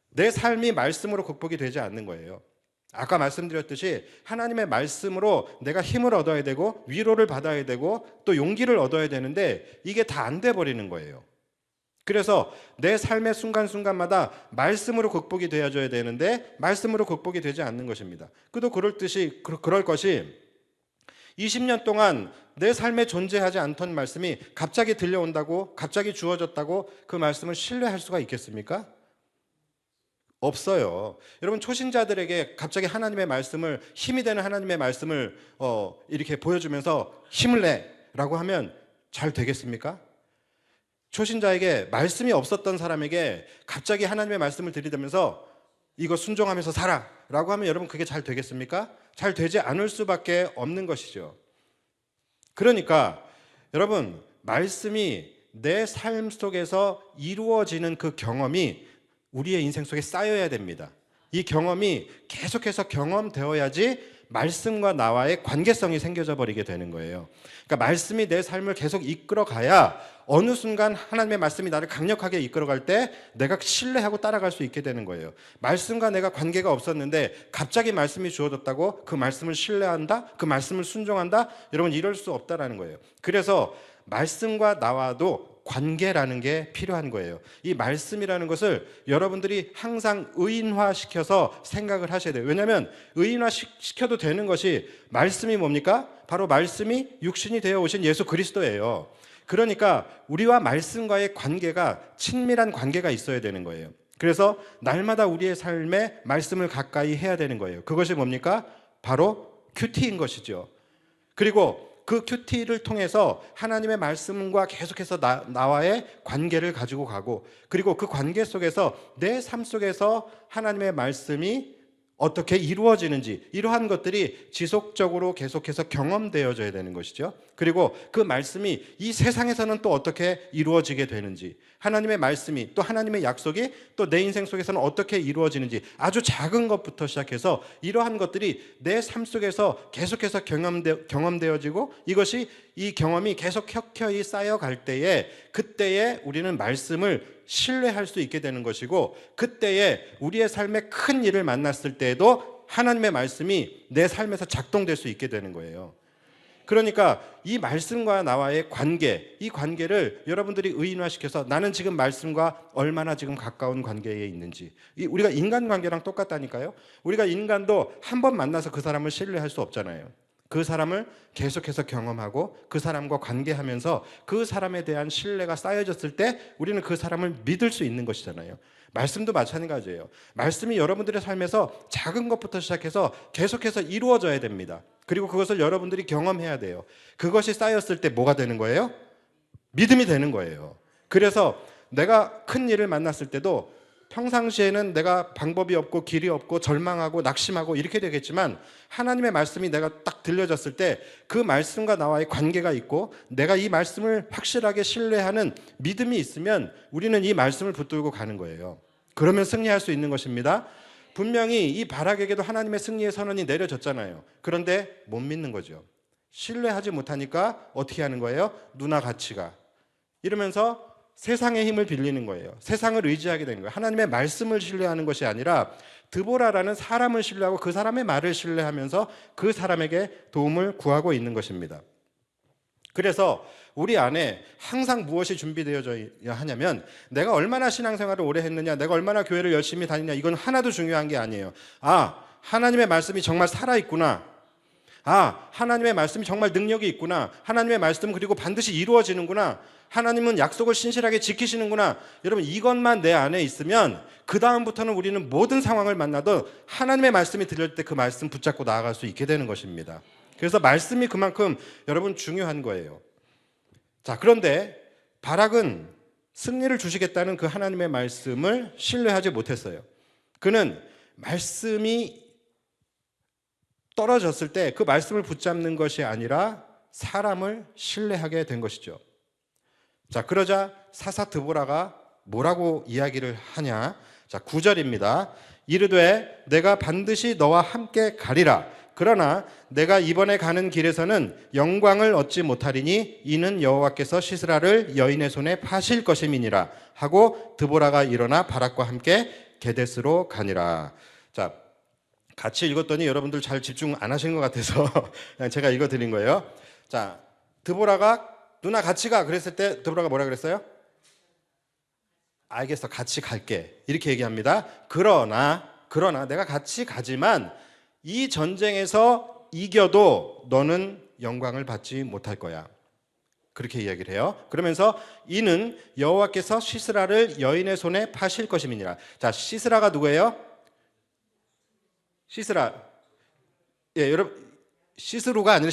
내 삶이 말씀으로 극복이 되지 않는 거예요. 아까 말씀드렸듯이 하나님의 말씀으로 내가 힘을 얻어야 되고 위로를 받아야 되고 또 용기를 얻어야 되는데 이게 다 안 돼 버리는 거예요. 그래서 내 삶의 순간순간마다 말씀으로 극복이 되어져야 되는데 말씀으로 극복이 되지 않는 것입니다. 그도 그럴 것이 20년 동안 내 삶에 존재하지 않던 말씀이 갑자기 들려온다고 갑자기 주어졌다고 그 말씀을 신뢰할 수가 있겠습니까? 없어요. 여러분 초신자들에게 갑자기 하나님의 말씀을 힘이 되는 하나님의 말씀을 이렇게 보여주면서 힘을 내라고 하면 잘 되겠습니까? 초신자에게 말씀이 없었던 사람에게 갑자기 하나님의 말씀을 들이대면서 이거 순종하면서 살아라고 하면 여러분 그게 잘 되겠습니까? 잘 되지 않을 수밖에 없는 것이죠. 그러니까 여러분 말씀이 내 삶 속에서 이루어지는 그 경험이 우리의 인생 속에 쌓여야 됩니다. 이 경험이 계속해서 경험되어야지 말씀과 나와의 관계성이 생겨져 버리게 되는 거예요. 그러니까 말씀이 내 삶을 계속 이끌어가야 어느 순간 하나님의 말씀이 나를 강력하게 이끌어갈 때 내가 신뢰하고 따라갈 수 있게 되는 거예요. 말씀과 내가 관계가 없었는데 갑자기 말씀이 주어졌다고 그 말씀을 신뢰한다? 그 말씀을 순종한다? 여러분 이럴 수 없다라는 거예요. 그래서 말씀과 나와도 관계라는 게 필요한 거예요. 이 말씀이라는 것을 여러분들이 항상 의인화시켜서 생각을 하셔야 돼요. 왜냐하면 의인화시켜도 되는 것이 말씀이 뭡니까? 바로 말씀이 육신이 되어 오신 예수 그리스도예요. 그러니까 우리와 말씀과의 관계가 친밀한 관계가 있어야 되는 거예요. 그래서 날마다 우리의 삶에 말씀을 가까이 해야 되는 거예요. 그것이 뭡니까? 바로 큐티인 것이죠. 그리고 그 큐티를 통해서 하나님의 말씀과 계속해서 나와의 관계를 가지고 가고 그리고 그 관계 속에서 내 삶 속에서 하나님의 말씀이 어떻게 이루어지는지, 이러한 것들이 지속적으로 계속해서 경험되어져야 되는 것이죠. 그리고 그 말씀이 이 세상에서는 또 어떻게 이루어지게 되는지, 하나님의 말씀이 또 하나님의 약속이 또 내 인생 속에서는 어떻게 이루어지는지, 아주 작은 것부터 시작해서 이러한 것들이 내 삶 속에서 계속해서 경험되어지고, 이것이 이 경험이 계속 켜켜이 쌓여갈 때에, 그때에 우리는 말씀을 신뢰할 수 있게 되는 것이고, 그때에 우리의 삶에 큰 일을 만났을 때에도 하나님의 말씀이 내 삶에서 작동될 수 있게 되는 거예요. 그러니까 이 말씀과 나와의 관계, 이 관계를 여러분들이 의인화시켜서 나는 지금 말씀과 얼마나 지금 가까운 관계에 있는지, 우리가 인간관계랑 똑같다니까요. 우리가 인간도 한 번 만나서 그 사람을 신뢰할 수 없잖아요. 그 사람을 계속해서 경험하고 그 사람과 관계하면서 그 사람에 대한 신뢰가 쌓여졌을 때 우리는 그 사람을 믿을 수 있는 것이잖아요. 말씀도 마찬가지예요. 말씀이 여러분들의 삶에서 작은 것부터 시작해서 계속해서 이루어져야 됩니다. 그리고 그것을 여러분들이 경험해야 돼요. 그것이 쌓였을 때 뭐가 되는 거예요? 믿음이 되는 거예요. 그래서 내가 큰 일을 만났을 때도 평상시에는 내가 방법이 없고 길이 없고 절망하고 낙심하고 이렇게 되겠지만, 하나님의 말씀이 내가 딱 들려졌을 때 그 말씀과 나와의 관계가 있고 내가 이 말씀을 확실하게 신뢰하는 믿음이 있으면 우리는 이 말씀을 붙들고 가는 거예요. 그러면 승리할 수 있는 것입니다. 분명히 이 바락에게도 하나님의 승리의 선언이 내려졌잖아요. 그런데 못 믿는 거죠. 신뢰하지 못하니까 어떻게 하는 거예요? 누나 같이 가, 이러면서 세상의 힘을 빌리는 거예요. 세상을 의지하게 되는 거예요. 하나님의 말씀을 신뢰하는 것이 아니라 드보라라는 사람을 신뢰하고 그 사람의 말을 신뢰하면서 그 사람에게 도움을 구하고 있는 것입니다. 그래서 우리 안에 항상 무엇이 준비되어져야 하냐면, 내가 얼마나 신앙생활을 오래 했느냐, 내가 얼마나 교회를 열심히 다니냐, 이건 하나도 중요한 게 아니에요. 하나님의 말씀이 정말 살아있구나, 하나님의 말씀이 정말 능력이 있구나, 하나님의 말씀은 그리고 반드시 이루어지는구나, 하나님은 약속을 신실하게 지키시는구나, 여러분 이것만 내 안에 있으면 그 다음부터는 우리는 모든 상황을 만나도 하나님의 말씀이 들릴 때 그 말씀 붙잡고 나아갈 수 있게 되는 것입니다. 그래서 말씀이 그만큼 여러분 중요한 거예요. 자, 그런데 바락은 승리를 주시겠다는 그 하나님의 말씀을 신뢰하지 못했어요. 그는 말씀이 떨어졌을 때 그 말씀을 붙잡는 것이 아니라 사람을 신뢰하게 된 것이죠. 자, 그러자 사사 드보라가 뭐라고 이야기를 하냐? 자, 9절입니다. 이르되 내가 반드시 너와 함께 가리라. 그러나 내가 이번에 가는 길에서는 영광을 얻지 못하리니 이는 여호와께서 시스라를 여인의 손에 파실 것임이니라 하고 드보라가 일어나 바락과 함께 게데스로 가니라. 자, 같이 읽었더니 여러분들 잘 집중 안 하신 것 같아서 그냥 제가 읽어드린 거예요. 자, 드보라가 누나 같이 가 그랬을 때 드보라가 뭐라 그랬어요? 알겠어, 같이 갈게, 이렇게 얘기합니다. 그러나 내가 같이 가지만 이 전쟁에서 이겨도 너는 영광을 받지 못할 거야, 그렇게 이야기를 해요. 그러면서 이는 여호와께서 시스라를 여인의 손에 파실 것임이니라. 자, 시스라가 누구예요? 시스라, 여러분, 시스루가 아니라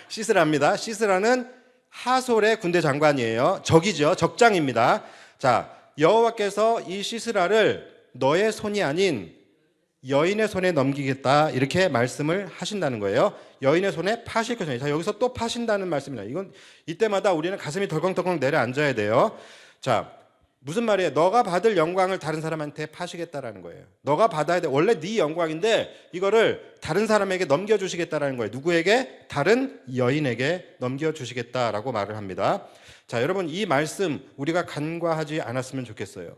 시스라입니다. 시스라는 하솔의 군대 장관이에요. 적이죠. 적장입니다. 자, 여호와께서 이 시스라를 너의 손이 아닌 여인의 손에 넘기겠다, 이렇게 말씀을 하신다는 거예요. 여인의 손에 파실 것이다. 자, 여기서 또 파신다는 말씀이다. 이건 이때마다 우리는 가슴이 덜컹덜컹 내려앉아야 돼요. 자, 무슨 말이에요? 너가 받을 영광을 다른 사람한테 파시겠다라는 거예요. 너가 받아야 돼. 원래 네 영광인데 이거를 다른 사람에게 넘겨주시겠다라는 거예요. 누구에게? 다른 여인에게 넘겨주시겠다라고 말을 합니다. 자, 여러분, 이 말씀 우리가 간과하지 않았으면 좋겠어요.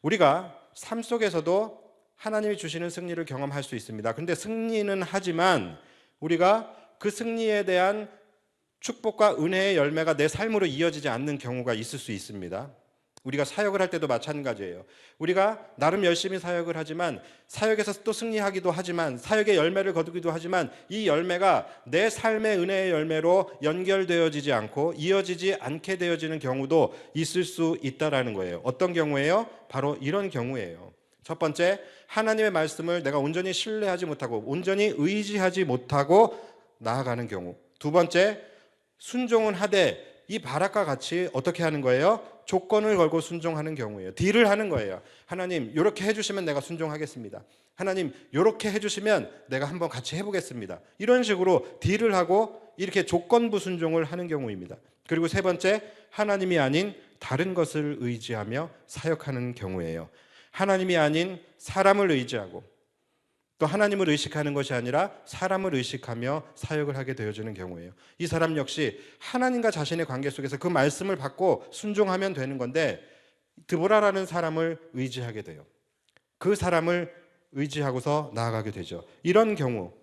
우리가 삶 속에서도 하나님이 주시는 승리를 경험할 수 있습니다. 그런데 승리는 하지만 우리가 그 승리에 대한 축복과 은혜의 열매가 내 삶으로 이어지지 않는 경우가 있을 수 있습니다. 우리가 사역을 할 때도 마찬가지예요. 우리가 나름 열심히 사역을 하지만, 사역에서 또 승리하기도 하지만, 사역의 열매를 거두기도 하지만, 이 열매가 내 삶의 은혜의 열매로 연결되어지지 않고 이어지지 않게 되어지는 경우도 있을 수 있다라는 거예요. 어떤 경우예요? 바로 이런 경우예요. 첫 번째, 하나님의 말씀을 내가 온전히 신뢰하지 못하고 온전히 의지하지 못하고 나아가는 경우. 두 번째, 순종은 하되 이 바락과 같이 어떻게 하는 거예요? 조건을 걸고 순종하는 경우예요. 딜을 하는 거예요. 하나님 이렇게 해주시면 내가 순종하겠습니다. 하나님 이렇게 해주시면 내가 한번 같이 해보겠습니다. 이런 식으로 딜을 하고 이렇게 조건부 순종을 하는 경우입니다. 그리고 세 번째, 하나님이 아닌 다른 것을 의지하며 사역하는 경우예요. 하나님이 아닌 사람을 의지하고 또 하나님을 의식하는 것이 아니라 사람을 의식하며 사역을 하게 되어지는 경우예요. 이 사람 역시 하나님과 자신의 관계 속에서 그 말씀을 받고 순종하면 되는 건데 드보라라는 사람을 의지하게 돼요. 그 사람을 의지하고서 나아가게 되죠. 이런 경우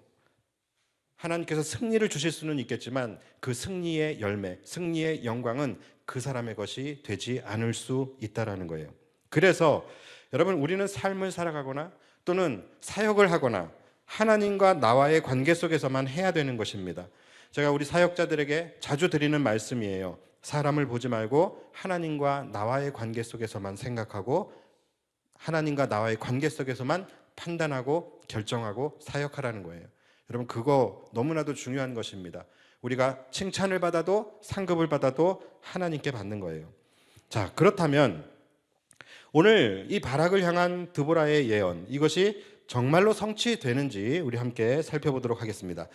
하나님께서 승리를 주실 수는 있겠지만 그 승리의 열매, 승리의 영광은 그 사람의 것이 되지 않을 수 있다라는 거예요. 그래서 여러분, 우리는 삶을 살아가거나 또는 사역을 하거나 하나님과 나와의 관계 속에서만 해야 되는 것입니다. 제가 우리 사역자들에게 자주 드리는 말씀이에요. 사람을 보지 말고 하나님과 나와의 관계 속에서만 생각하고 하나님과 나와의 관계 속에서만 판단하고 결정하고 사역하라는 거예요. 여러분, 그거 너무나도 중요한 것입니다. 우리가 칭찬을 받아도 상급을 받아도 하나님께 받는 거예요. 자, 그렇다면 오늘 이 바락을 향한 드보라의 예언, 이것이 정말로 성취되는지 우리 함께 살펴보도록 하겠습니다.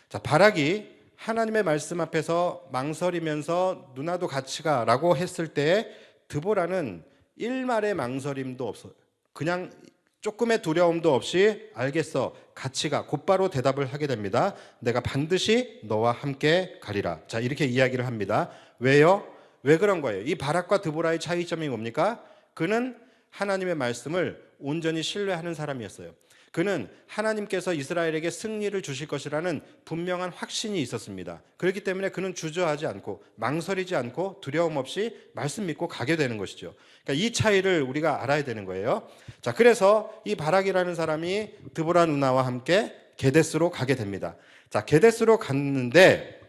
자, 바락이 하나님의 말씀 앞에서 망설이면서 누나도 같이 가라고 했을 때 드보라는 일말의 망설임도 없어요. 그냥 조금의 두려움도 없이 알겠어, 같이 가, 곧바로 대답을 하게 됩니다. 내가 반드시 너와 함께 가리라. 자, 이렇게 이야기를 합니다. 왜요? 왜 그런 거예요? 이 바락과 드보라의 차이점이 뭡니까? 그는 하나님의 말씀을 온전히 신뢰하는 사람이었어요. 그는 하나님께서 이스라엘에게 승리를 주실 것이라는 분명한 확신이 있었습니다. 그렇기 때문에 그는 주저하지 않고 망설이지 않고 두려움 없이 말씀 믿고 가게 되는 것이죠. 그러니까 이 차이를 우리가 알아야 되는 거예요. 자, 그래서 이 바락이라는 사람이 드보라 누나와 함께 게데스로 가게 됩니다. 자, 게데스로 갔는데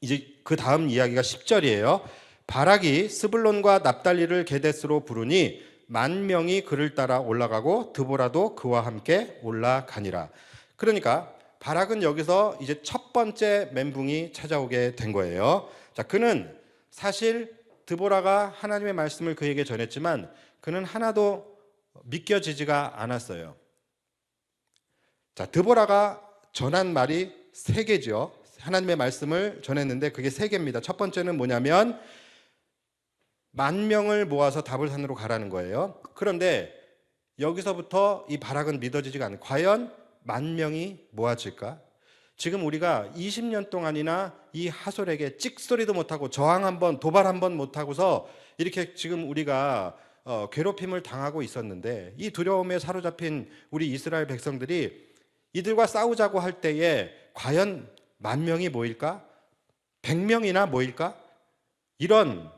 이제 그 다음 이야기가 10절이에요. 바락이 스불론과 납달리를 게데스로 부르니 10,000명이 그를 따라 올라가고 드보라도 그와 함께 올라가니라. 그러니까 바락은 여기서 이제 첫 번째 멘붕이 찾아오게 된 거예요. 자, 그는 사실 드보라가 하나님의 말씀을 그에게 전했지만 그는 하나도 믿겨지지가 않았어요. 자, 드보라가 전한 말이 3개죠. 하나님의 말씀을 전했는데 그게 3개입니다. 첫 번째는 뭐냐면 10,000명을 모아서 다볼산으로 가라는 거예요. 그런데 여기서부터 이 바락은 믿어지지가 않아요. 과연 10,000명이 모아질까? 지금 우리가 20년 동안이나 이 하솔에게 찍소리도 못하고 저항 한번, 도발 한번 못하고서 이렇게 지금 우리가 괴롭힘을 당하고 있었는데 이 두려움에 사로잡힌 우리 이스라엘 백성들이 이들과 싸우자고 할 때에 과연 10,000명이 모일까? 100명이나 모일까? 이런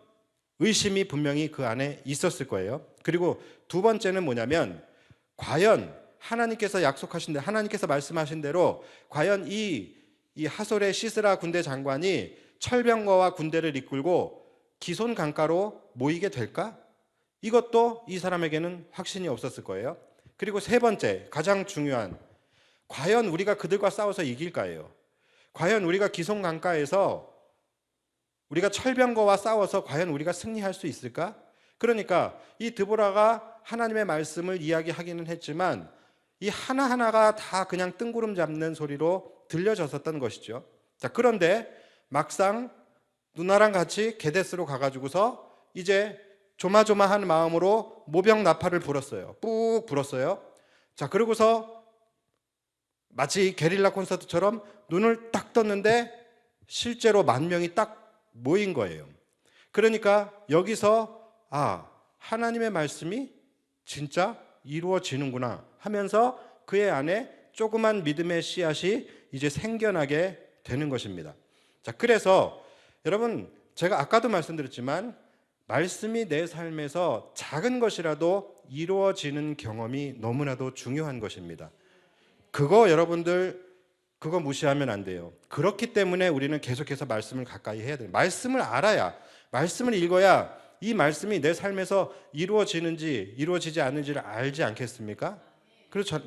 의심이 분명히 그 안에 있었을 거예요. 그리고 두 번째는 뭐냐면 과연 하나님께서 약속하신 대로, 하나님께서 말씀하신 대로 과연 이 하솔의 시스라 군대 장관이 철병거와 군대를 이끌고 기손 강가로 모이게 될까? 이것도 이 사람에게는 확신이 없었을 거예요. 그리고 세 번째, 가장 중요한, 과연 우리가 그들과 싸워서 이길까요? 과연 우리가 기손 강가에서 우리가 철병거와 싸워서 과연 우리가 승리할 수 있을까? 그러니까 이 드보라가 하나님의 말씀을 이야기하기는 했지만 이 하나하나가 다 그냥 뜬구름 잡는 소리로 들려졌었던 것이죠. 자, 그런데 막상 누나랑 같이 게데스로 가가지고서 이제 조마조마한 마음으로 모병 나팔을 불었어요. 꾹 불었어요. 자, 그러고서 마치 게릴라 콘서트처럼 눈을 딱 떴는데 실제로 10,000명이 딱 모인 거예요. 그러니까 여기서 하나님의 말씀이 진짜 이루어지는구나 하면서 그의 안에 조그만 믿음의 씨앗이 이제 생겨나게 되는 것입니다. 자, 그래서 여러분, 제가 아까도 말씀드렸지만 말씀이 내 삶에서 작은 것이라도 이루어지는 경험이 너무나도 중요한 것입니다. 그거 여러분들 그거 무시하면 안 돼요. 그렇기 때문에 우리는 계속해서 말씀을 가까이 해야 돼요. 말씀을 알아야, 말씀을 읽어야 이 말씀이 내 삶에서 이루어지는지 이루어지지 않는지를 알지 않겠습니까?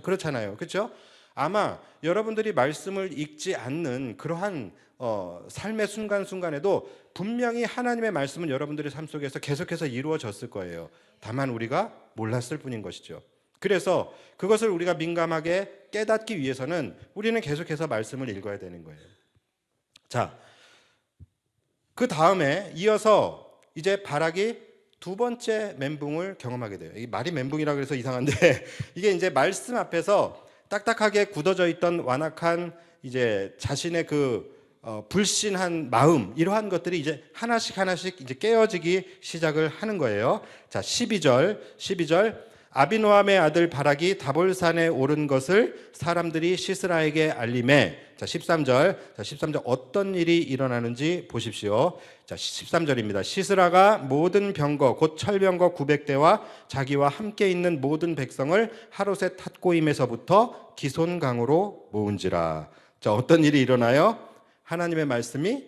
그렇잖아요. 그렇죠? 아마 여러분들이 말씀을 읽지 않는 그러한 삶의 순간순간에도 분명히 하나님의 말씀은 여러분들의 삶 속에서 계속해서 이루어졌을 거예요. 다만 우리가 몰랐을 뿐인 것이죠. 그래서 그것을 우리가 민감하게 깨닫기 위해서는 우리는 계속해서 말씀을 읽어야 되는 거예요. 자, 그 다음에 이어서 이제 바락이 두 번째 멘붕을 경험하게 돼요. 이 말이 멘붕이라 그래서 이상한데 이게 이제 말씀 앞에서 딱딱하게 굳어져 있던 완악한 이제 자신의 그 불신한 마음, 이러한 것들이 이제 하나씩 이제 깨어지기 시작을 하는 거예요. 자, 12절 아비노함의 아들 바락이 다볼산에 오른 것을 사람들이 시스라에게 알림해. 자, 13절 어떤 일이 일어나는지 보십시오. 자, 13절입니다. 시스라가 모든 병거 곧 철병거 900대와 자기와 함께 있는 모든 백성을 하롯의 탓고임에서부터 기손강으로 모은지라. 자, 어떤 일이 일어나요? 하나님의 말씀이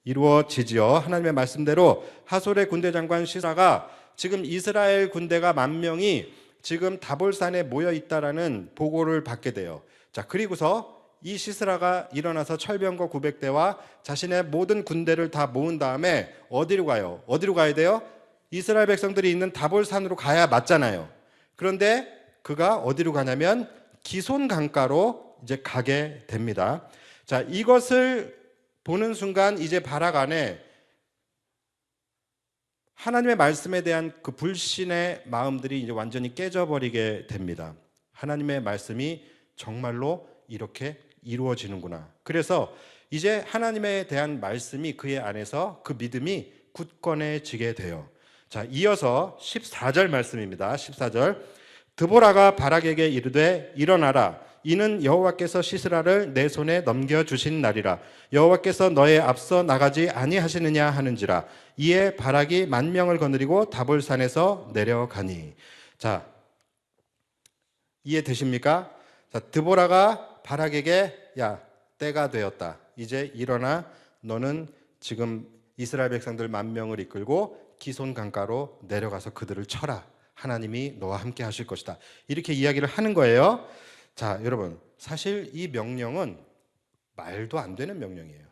이루어지지요. 하나님의 말씀대로 하솔의 군대 장관 시스라가 지금 이스라엘 군대가 10,000명이 지금 다볼산에 모여 있다라는 보고를 받게 돼요. 자, 그리고서 이 시스라가 일어나서 철병거 900대와 자신의 모든 군대를 다 모은 다음에 어디로 가요? 어디로 가야 돼요? 이스라엘 백성들이 있는 다볼산으로 가야 맞잖아요. 그런데 그가 어디로 가냐면 기손 강가로 이제 가게 됩니다. 자, 이것을 보는 순간 이제 바락 안에 하나님의 말씀에 대한 그 불신의 마음들이 이제 완전히 깨져버리게 됩니다. 하나님의 말씀이 정말로 이렇게 이루어지는구나. 그래서 이제 하나님에 대한 말씀이 그의 안에서 그 믿음이 굳건해지게 돼요. 자, 이어서 14절 말씀입니다. 14절 드보라가 바락에게 이르되 일어나라. 이는 여호와께서 시스라를 내 손에 넘겨주신 날이라. 여호와께서 너의 앞서 나가지 아니하시느냐 하는지라. 이에 바락이 10,000명을 거느리고 다볼산에서 내려가니. 자, 이해되십니까? 자, 드보라가 바락에게 야, 때가 되었다. 이제 일어나. 너는 지금 이스라엘 백성들 10,000명을 이끌고 기손 강가로 내려가서 그들을 쳐라. 하나님이 너와 함께 하실 것이다. 이렇게 이야기를 하는 거예요. 자, 여러분, 사실 이 명령은 말도 안 되는 명령이에요.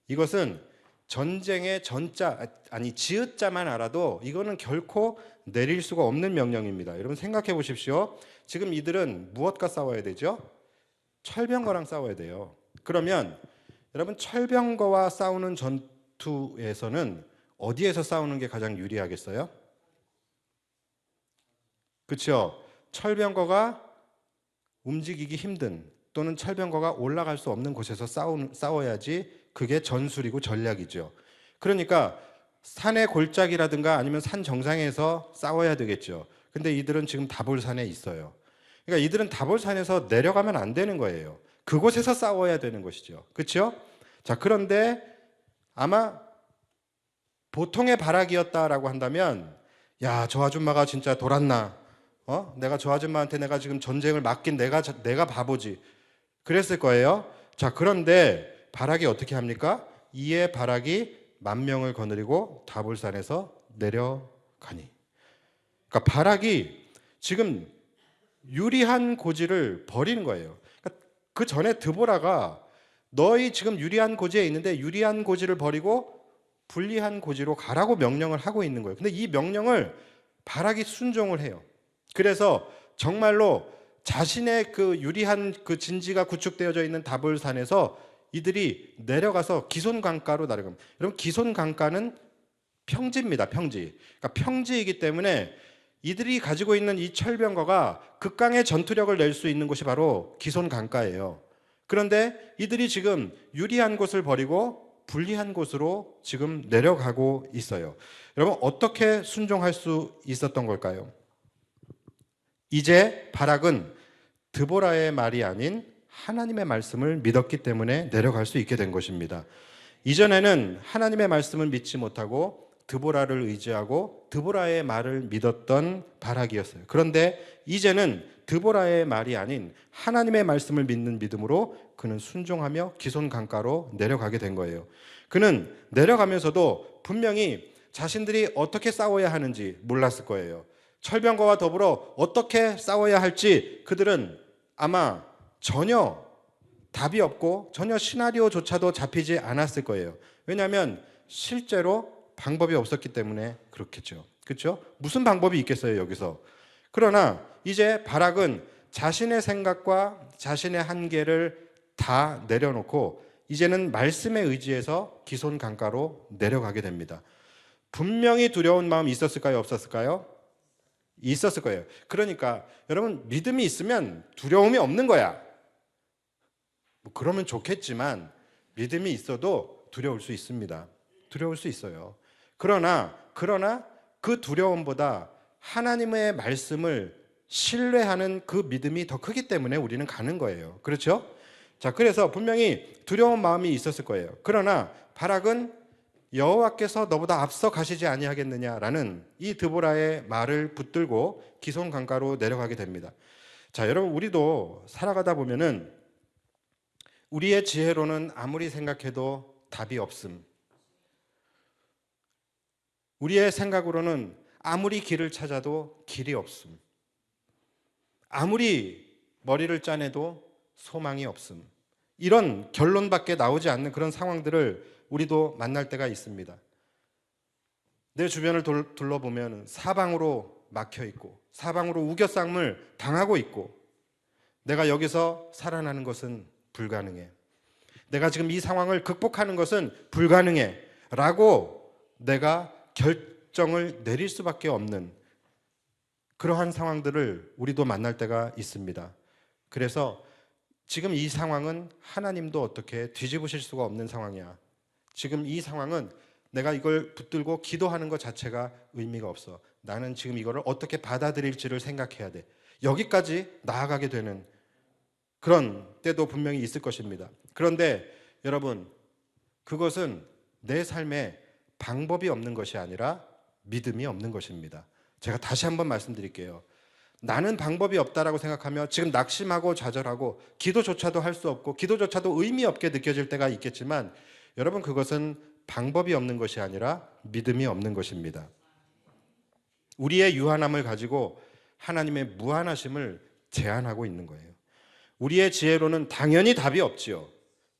이것은 전쟁의 전자, 아니 지읒자만 알아도 이거는 결코 내릴 수가 없는 명령입니다. 여러분 생각해 보십시오. 지금 이들은 무엇과 싸워야 되죠? 철병거랑 싸워야 돼요. 그러면 여러분 철병거와 싸우는 전투에서는 어디에서 싸우는 게 가장 유리하겠어요? 그렇죠? 철병거가 움직이기 힘든 또는 철병거가 올라갈 수 없는 곳에서 싸워야지 그게 전술이고 전략이죠. 그러니까 산의 골짜기라든가 아니면 산 정상에서 싸워야 되겠죠. 근데 이들은 지금 다볼산에 있어요. 그러니까 이들은 다볼산에서 내려가면 안 되는 거예요. 그곳에서 싸워야 되는 것이죠. 그렇죠? 자, 그런데 아마 보통의 바락이었다라고 한다면 야, 저 아줌마가 진짜 돌았나? 내가 저 아줌마한테 내가 지금 전쟁을 맡긴 내가 바보지. 그랬을 거예요. 자, 그런데 바락이 어떻게 합니까? 이에 바락이 10,000명을 거느리고 다볼산에서 내려가니. 그러니까 바락이 지금 유리한 고지를 버리는 거예요. 그러니까 그 전에 드보라가 너희 지금 유리한 고지에 있는데 유리한 고지를 버리고 불리한 고지로 가라고 명령을 하고 있는 거예요. 근데 이 명령을 바락이 순종을 해요. 그래서 정말로 자신의 그 유리한 그 진지가 구축되어져 있는 다볼산에서 이들이 내려가서 기손 강가로 내려갑니다. 여러분 기손 강가는 평지입니다. 평지. 그러니까 평지이기 때문에 이들이 가지고 있는 이 철병거가 극강의 전투력을 낼 수 있는 곳이 바로 기손 강가예요. 그런데 이들이 지금 유리한 곳을 버리고 불리한 곳으로 지금 내려가고 있어요. 여러분 어떻게 순종할 수 있었던 걸까요? 이제 바락은 드보라의 말이 아닌 하나님의 말씀을 믿었기 때문에 내려갈 수 있게 된 것입니다. 이전에는 하나님의 말씀을 믿지 못하고 드보라를 의지하고 드보라의 말을 믿었던 바락이었어요. 그런데 이제는 드보라의 말이 아닌 하나님의 말씀을 믿는 믿음으로 그는 순종하며 기손 강가로 내려가게 된 거예요. 그는 내려가면서도 분명히 자신들이 어떻게 싸워야 하는지 몰랐을 거예요. 철병거와 더불어 어떻게 싸워야 할지 그들은 아마 전혀 답이 없고 전혀 시나리오조차도 잡히지 않았을 거예요. 왜냐하면 실제로 방법이 없었기 때문에 그렇겠죠. 그렇죠? 무슨 방법이 있겠어요, 여기서. 그러나 이제 바락은 자신의 생각과 자신의 한계를 다 내려놓고 이제는 말씀에 의지해서 기손강가로 내려가게 됩니다. 분명히 두려운 마음이 있었을까요, 없었을까요? 있었을 거예요. 그러니까 여러분, 믿음이 있으면 두려움이 없는 거야. 뭐 그러면 좋겠지만 믿음이 있어도 두려울 수 있습니다. 두려울 수 있어요. 그러나 그 두려움보다 하나님의 말씀을 신뢰하는 그 믿음이 더 크기 때문에 우리는 가는 거예요. 그렇죠? 자, 그래서 분명히 두려운 마음이 있었을 거예요. 그러나 바락은 여호와께서 너보다 앞서 가시지 아니하겠느냐라는 이 드보라의 말을 붙들고 기손강가로 내려가게 됩니다. 자, 여러분, 우리도 살아가다 보면은 우리의 지혜로는 아무리 생각해도 답이 없음. 우리의 생각으로는 아무리 길을 찾아도 길이 없음. 아무리 머리를 짜내도 소망이 없음. 이런 결론밖에 나오지 않는 그런 상황들을 우리도 만날 때가 있습니다. 내 주변을 둘러보면 사방으로 막혀 있고 사방으로 우겨쌈을 당하고 있고 내가 여기서 살아나는 것은 불가능해. 내가 지금 이 상황을 극복하는 것은 불가능해 라고 내가 결정을 내릴 수밖에 없는 그러한 상황들을 우리도 만날 때가 있습니다. 그래서 지금 이 상황은 하나님도 어떻게 뒤집으실 수가 없는 상황이야. 지금 이 상황은 내가 이걸 붙들고 기도하는 것 자체가 의미가 없어. 나는 지금 이거를 어떻게 받아들일지를 생각해야 돼. 여기까지 나아가게 되는 그런 때도 분명히 있을 것입니다. 그런데 여러분, 그것은 내 삶에 방법이 없는 것이 아니라 믿음이 없는 것입니다. 제가 다시 한번 말씀드릴게요. 나는 방법이 없다라고 생각하며 지금 낙심하고 좌절하고 기도조차도 할 수 없고 기도조차도 의미 없게 느껴질 때가 있겠지만 여러분, 그것은 방법이 없는 것이 아니라 믿음이 없는 것입니다. 우리의 유한함을 가지고 하나님의 무한하심을 제한하고 있는 거예요. 우리의 지혜로는 당연히 답이 없지요.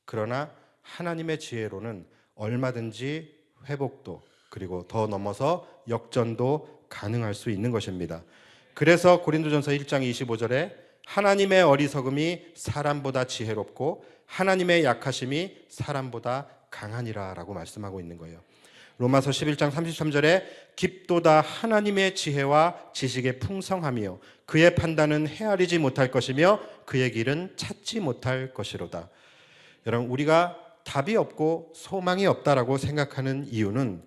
그러나 하나님의 지혜로는 얼마든지 회복도 그리고 더 넘어서 역전도 가능할 수 있는 것입니다. 그래서 고린도전서 1장 25절에 하나님의 어리석음이 사람보다 지혜롭고 하나님의 약하심이 사람보다 강하니라 라고 말씀하고 있는 거예요. 로마서 11장 33절에 깊도다 하나님의 지혜와 지식의 풍성함이요 그의 판단은 헤아리지 못할 것이며 그의 길은 찾지 못할 것이로다. 여러분, 우리가 답이 없고 소망이 없다라고 생각하는 이유는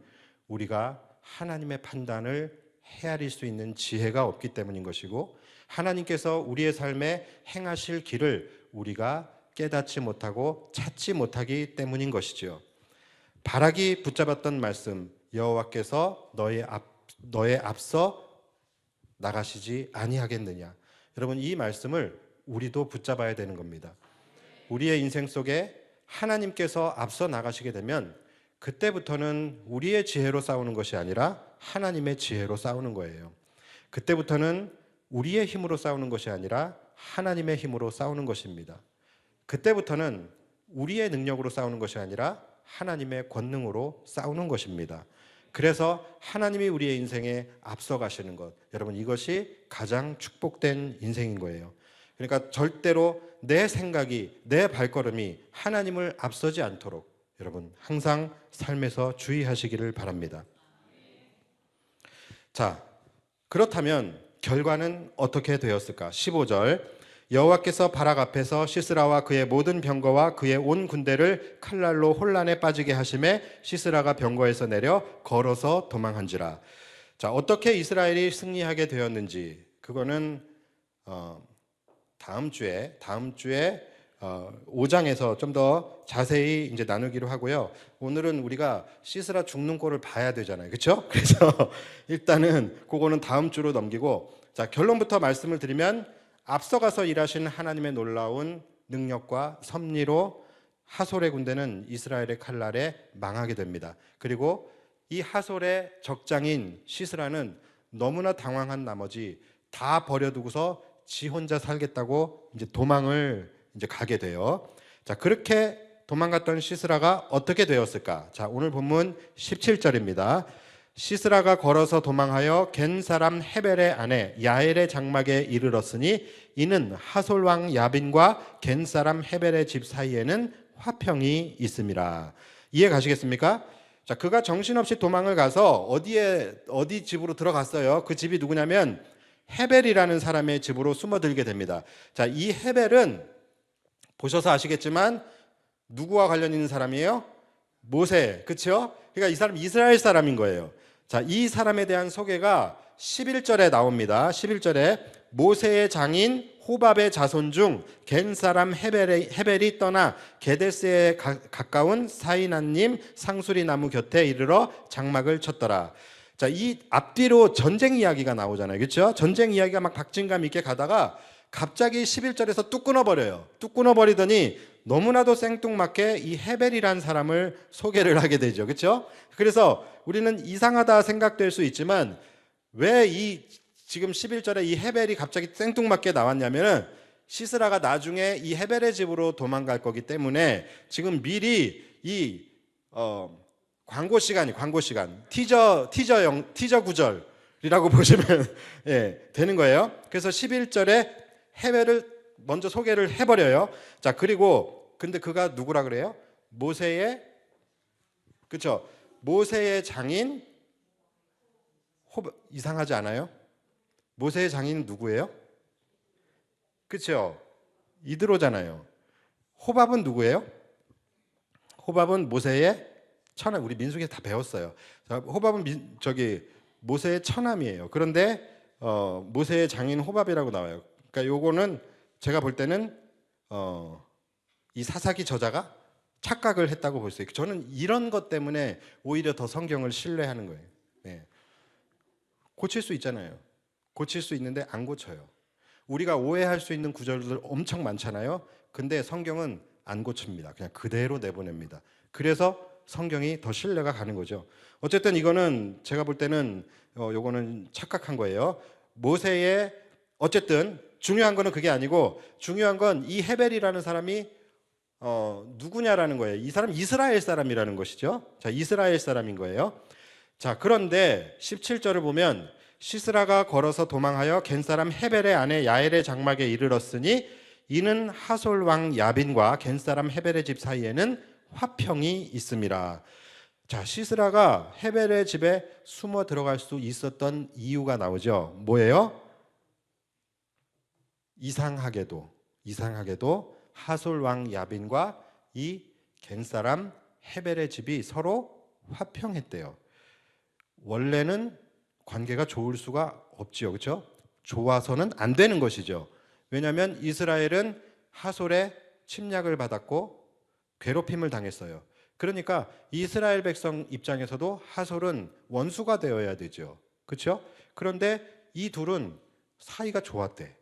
우리가 하나님의 판단을 헤아릴 수 있는 지혜가 없기 때문인 것이고 하나님께서 우리의 삶에 행하실 길을 우리가 깨닫지 못하고 찾지 못하기 때문인 것이죠. 바락이 붙잡았던 말씀, 여호와께서 너의 앞서 나가시지 아니하겠느냐. 여러분, 이 말씀을 우리도 붙잡아야 되는 겁니다. 우리의 인생 속에 하나님께서 앞서 나가시게 되면 그때부터는 우리의 지혜로 싸우는 것이 아니라 하나님의 지혜로 싸우는 거예요. 그때부터는 우리의 힘으로 싸우는 것이 아니라 하나님의 힘으로 싸우는 것입니다. 그때부터는 우리의 능력으로 싸우는 것이 아니라 하나님의 권능으로 싸우는 것입니다. 그래서 하나님이 우리의 인생에 앞서 가시는 것, 여러분, 이것이 가장 축복된 인생인 거예요. 그러니까 절대로 내 생각이, 내 발걸음이 하나님을 앞서지 않도록 여러분 항상 삶에서 주의하시기를 바랍니다. 자, 그렇다면 결과는 어떻게 되었을까? 15절, 여호와께서 바락 앞에서 시스라와 그의 모든 병거와 그의 온 군대를 칼날로 혼란에 빠지게 하심에 시스라가 병거에서 내려 걸어서 도망한지라. 자, 어떻게 이스라엘이 승리하게 되었는지 그거는 다음 주에 5장에서 좀 더 자세히 이제 나누기로 하고요. 오늘은 우리가 시스라 죽는 꼴을 봐야 되잖아요. 그렇죠? 그래서 일단은 그거는 다음 주로 넘기고, 자, 결론부터 말씀을 드리면 앞서가서 일하신 하나님의 놀라운 능력과 섭리로 하솔의 군대는 이스라엘의 칼날에 망하게 됩니다. 그리고 이 하솔의 적장인 시스라는 너무나 당황한 나머지 다 버려두고서 지 혼자 살겠다고 이제 도망을 이제 가게 돼요. 자, 그렇게 도망갔던 시스라가 어떻게 되었을까? 자, 오늘 본문 17절입니다. 시스라가 걸어서 도망하여 겐 사람 헤벨의 아내 야엘의 장막에 이르렀으니 이는 하솔 왕 야빈과 겐 사람 헤벨의 집 사이에는 화평이 있음이라. 이해 가시겠습니까? 자, 그가 정신없이 도망을 가서 어디 집으로 들어갔어요. 그 집이 누구냐면 헤벨이라는 사람의 집으로 숨어들게 됩니다. 자, 이 헤벨은 보셔서 아시겠지만 누구와 관련 있는 사람이에요? 모세, 그렇죠? 그러니까 이 사람 이스라엘 사람인 거예요. 자, 이 사람에 대한 소개가 11절에 나옵니다. 11절에 모세의 장인 호밥의 자손 중 겐 사람 헤벨이 떠나 게데스에 가까운 사이나님 상수리 나무 곁에 이르러 장막을 쳤더라. 자, 이 앞뒤로 전쟁 이야기가 나오잖아요. 그렇죠? 전쟁 이야기가 막 박진감 있게 가다가 갑자기 11절에서 뚝 끊어버려요. 뚝 끊어버리더니 너무나도 생뚱맞게 이 헤벨이라는 사람을 소개를 하게 되죠. 그렇죠? 그래서 우리는 이상하다 생각될 수 있지만 왜 이 지금 11절에 이 헤벨이 갑자기 생뚱맞게 나왔냐면은 시스라가 나중에 이 헤벨의 집으로 도망갈 거기 때문에 지금 미리 이 광고 시간 티저 구절이라고 보시면 예, 되는 거예요. 그래서 11절에 헤벨을 먼저 소개를 해버려요. 자, 그리고 근데 그가 누구라 그래요? 모세의, 그렇죠? 모세의 장인 이상하지 않아요? 모세의 장인 누구예요? 그렇죠? 이드로잖아요. 호밥은 누구예요? 호밥은 모세의 처남. 우리 민수기에 다 배웠어요. 자, 호밥은 모세의 처남이에요. 그런데 모세의 장인 호밥이라고 나와요. 그러니까 요거는 제가 볼 때는 이 사사기 저자가 착각을 했다고 볼 수 있어요. 저는 이런 것 때문에 오히려 더 성경을 신뢰하는 거예요. 네. 고칠 수 있잖아요. 고칠 수 있는데 안 고쳐요. 우리가 오해할 수 있는 구절들 엄청 많잖아요. 근데 성경은 안 고칩니다. 그냥 그대로 내보냅니다. 그래서 성경이 더 신뢰가 가는 거죠. 어쨌든 이거는 제가 볼 때는 요거는 착각한 거예요. 모세의 어쨌든 중요한 거는 그게 아니고 중요한 건 이 헤벨이라는 사람이 누구냐라는 거예요. 이 사람 이스라엘 사람이라는 것이죠. 자, 이스라엘 사람인 거예요. 자, 그런데 17절을 보면 시스라가 걸어서 도망하여 겐 사람 헤벨의 아내 야엘의 장막에 이르렀으니 이는 하솔 왕 야빈과 겐 사람 헤벨의 집 사이에는 화평이 있음이라. 자, 시스라가 헤벨의 집에 숨어 들어갈 수 있었던 이유가 나오죠. 뭐예요? 이상하게도 하솔 왕 야빈과 이 겐 사람 헤벨의 집이 서로 화평했대요. 원래는 관계가 좋을 수가 없지요. 그렇죠? 좋아서는 안 되는 것이죠. 왜냐하면 이스라엘은 하솔의 침략을 받았고 괴롭힘을 당했어요. 그러니까 이스라엘 백성 입장에서도 하솔은 원수가 되어야 되죠. 그렇죠? 그런데 이 둘은 사이가 좋았대.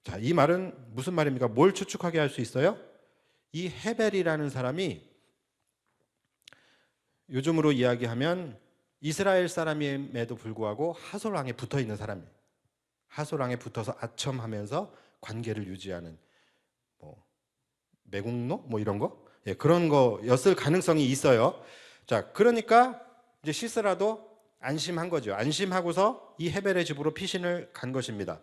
자, 이 말은 무슨 말입니까? 뭘 추측하게 할 수 있어요? 이 헤벨이라는 사람이 요즘으로 이야기하면 이스라엘 사람임에도 불구하고 하솔 왕에 붙어 있는 사람이에요. 하솔 왕에 붙어서 아첨하면서 관계를 유지하는 매국노 이런 거, 예, 그런 거였을 가능성이 있어요. 자, 그러니까 이제 시스라도 안심한 거죠. 안심하고서 이 헤벨의 집으로 피신을 간 것입니다.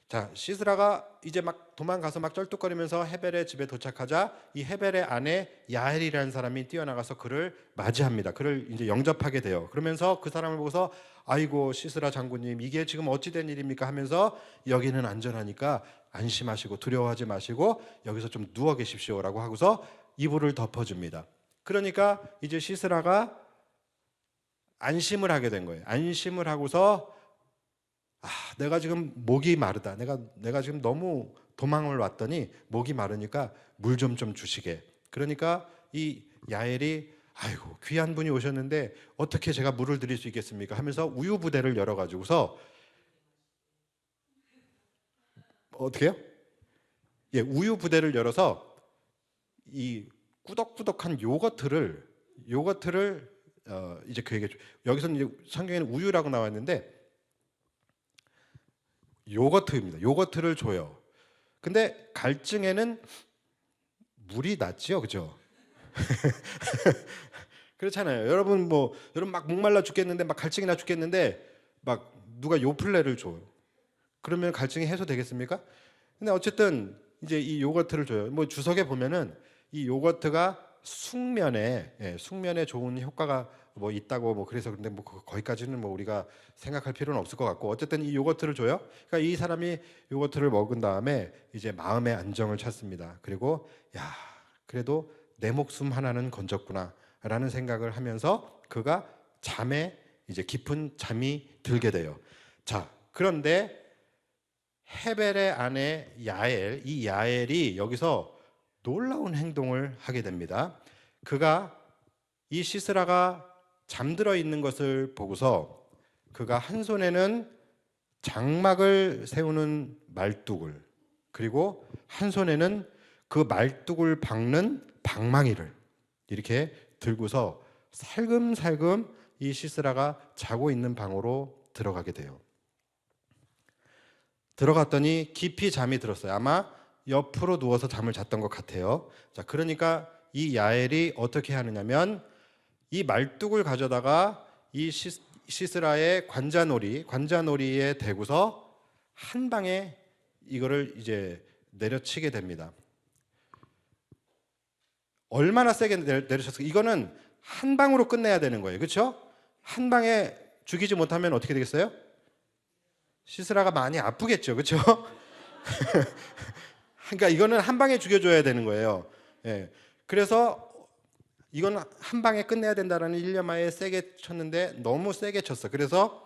자, 시스라가 이제 막 도망가서 막 쩔뚝거리면서 헤벨의 집에 도착하자 이 헤벨의 아내 야엘이라는 사람이 뛰어나가서 그를 맞이합니다. 그를 이제 영접하게 돼요. 그러면서 그 사람을 보고서 아이고 시스라 장군님 이게 지금 어찌 된 일입니까 하면서 여기는 안전하니까 안심하시고 두려워하지 마시고 여기서 좀 누워 계십시오라고 하고서 이불을 덮어줍니다. 그러니까 이제 시스라가 안심을 하게 된 거예요. 안심을 하고서 내가 지금 목이 마르다. 내가 지금 너무 도망을 왔더니 목이 마르니까 물 좀 주시게. 그러니까 이 야엘이 아이고 귀한 분이 오셨는데 어떻게 제가 물을 드릴 수 있겠습니까? 하면서 우유 부대를 열어 가지고서 어떻게 해요? 예, 우유 부대를 열어서 이 꾸덕꾸덕한 요거트를 이제 그에게 여기서는 이제 성경에는 우유라고 나와 있는데 요거트입니다. 요거트를 줘요. 근데 갈증에는 물이 낫지요, 그죠? 그렇잖아요. 여러분 여러분 막 목말라 죽겠는데 막 갈증이 나 죽겠는데 막 누가 요플레를 줘요. 그러면 갈증이 해소되겠습니까? 근데 어쨌든 이제 이 요거트를 줘요. 주석에 보면은 이 요거트가 숙면에 좋은 효과가 있다고 그래서 근데 거기까지는 우리가 생각할 필요는 없을 것 같고 어쨌든 이 요거트를 줘요. 그러니까 이 사람이 요거트를 먹은 다음에 이제 마음의 안정을 찾습니다. 그리고 야 그래도 내 목숨 하나는 건졌구나라는 생각을 하면서 그가 잠에 이제 깊은 잠이 들게 돼요. 자 그런데 헤벨의 아내 야엘, 이 야엘이 여기서 놀라운 행동을 하게 됩니다. 그가 이 시스라가 잠들어 있는 것을 보고서 그가 한 손에는 장막을 세우는 말뚝을 그리고 한 손에는 그 말뚝을 박는 방망이를 이렇게 들고서 살금살금 이 시스라가 자고 있는 방으로 들어가게 돼요. 들어갔더니 깊이 잠이 들었어요. 아마 옆으로 누워서 잠을 잤던 것 같아요. 자, 그러니까 이 야엘이 어떻게 하느냐면 이 말뚝을 가져다가 이 시스라의 관자놀이에 대고서 한 방에 이거를 이제 내려치게 됩니다. 얼마나 세게 내려쳤을까? 이거는 한 방으로 끝내야 되는 거예요. 그렇죠? 한 방에 죽이지 못하면 어떻게 되겠어요? 시스라가 많이 아프겠죠. 그렇죠? 그러니까 이거는 한 방에 죽여줘야 되는 거예요. 예. 그래서 이건 한 방에 끝내야 된다라는 일념하에 세게 쳤는데 너무 세게 쳤어. 그래서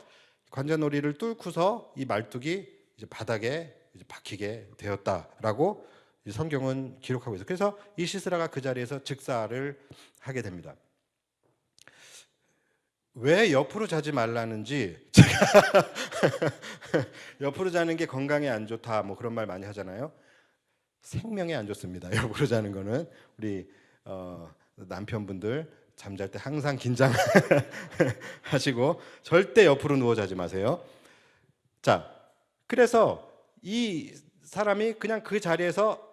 관자놀이를 뚫고서 이 말뚝이 이제 바닥에 이제 박히게 되었다라고 성경은 기록하고 있어요. 그래서 이 시스라가 그 자리에서 즉사를 하게 됩니다. 왜 옆으로 자지 말라는지 제가 옆으로 자는 게 건강에 안 좋다 그런 말 많이 하잖아요. 생명에 안 좋습니다. 옆으로 자는 거는 우리 남편분들 잠잘 때 항상 긴장하시고 절대 옆으로 누워 자지 마세요. 자, 그래서 이 사람이 그냥 그 자리에서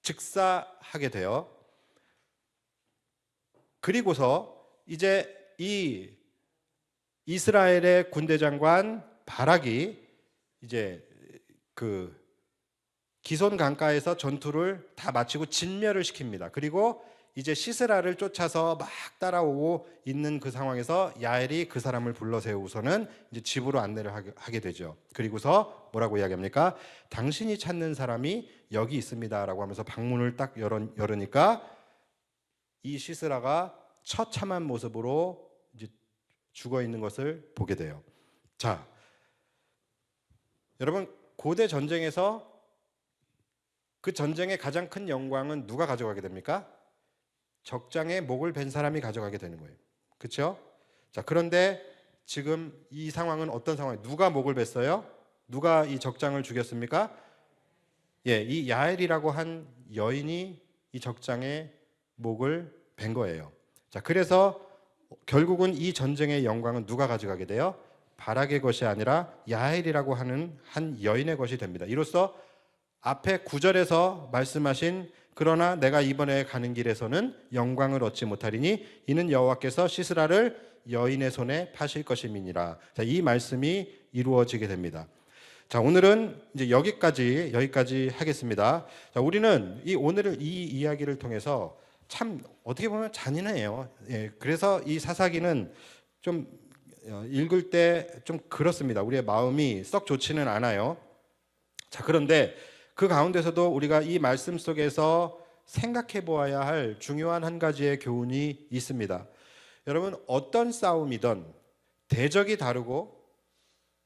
즉사하게 돼요. 그리고서 이제 이 이스라엘의 군대 장관 바락이 이제 그 기손 강가에서 전투를 다 마치고 진멸을 시킵니다. 그리고 이제 시스라를 쫓아서 막 따라오고 있는 그 상황에서 야엘이 그 사람을 불러 세우고서는 이제 집으로 안내를 하게 되죠. 그리고서 뭐라고 이야기합니까? 당신이 찾는 사람이 여기 있습니다라고 하면서 방문을 딱 열으니까 이 시스라가 처참한 모습으로 이제 죽어 있는 것을 보게 돼요. 자, 여러분 고대 전쟁에서 그 전쟁의 가장 큰 영광은 누가 가져가게 됩니까? 적장에 목을 벤 사람이 가져가게 되는 거예요. 그렇죠? 자, 그런데 지금 이 상황은 어떤 상황이에요? 누가 목을 뱄어요? 누가 이 적장을 죽였습니까? 예, 이 야엘이라고 한 여인이 이 적장에 목을 벤 거예요. 자, 그래서 결국은 이 전쟁의 영광은 누가 가져가게 돼요? 바락의 것이 아니라 야엘이라고 하는 한 여인의 것이 됩니다. 이로써 앞에 9절에서 말씀하신 그러나 내가 이번에 가는 길에서는 영광을 얻지 못하리니 이는 여호와께서 시스라를 여인의 손에 파실 것임이니라. 자, 이 말씀이 이루어지게 됩니다. 자, 오늘은 이제 여기까지 하겠습니다. 자, 우리는 오늘 이 이야기를 통해서 참 어떻게 보면 잔인해요. 예, 그래서 이 사사기는 좀 읽을 때 좀 그렇습니다. 우리의 마음이 썩 좋지는 않아요. 자, 그런데 그 가운데서도 우리가 이 말씀 속에서 생각해 보아야 할 중요한 한 가지의 교훈이 있습니다. 여러분, 어떤 싸움이든 대적이 다르고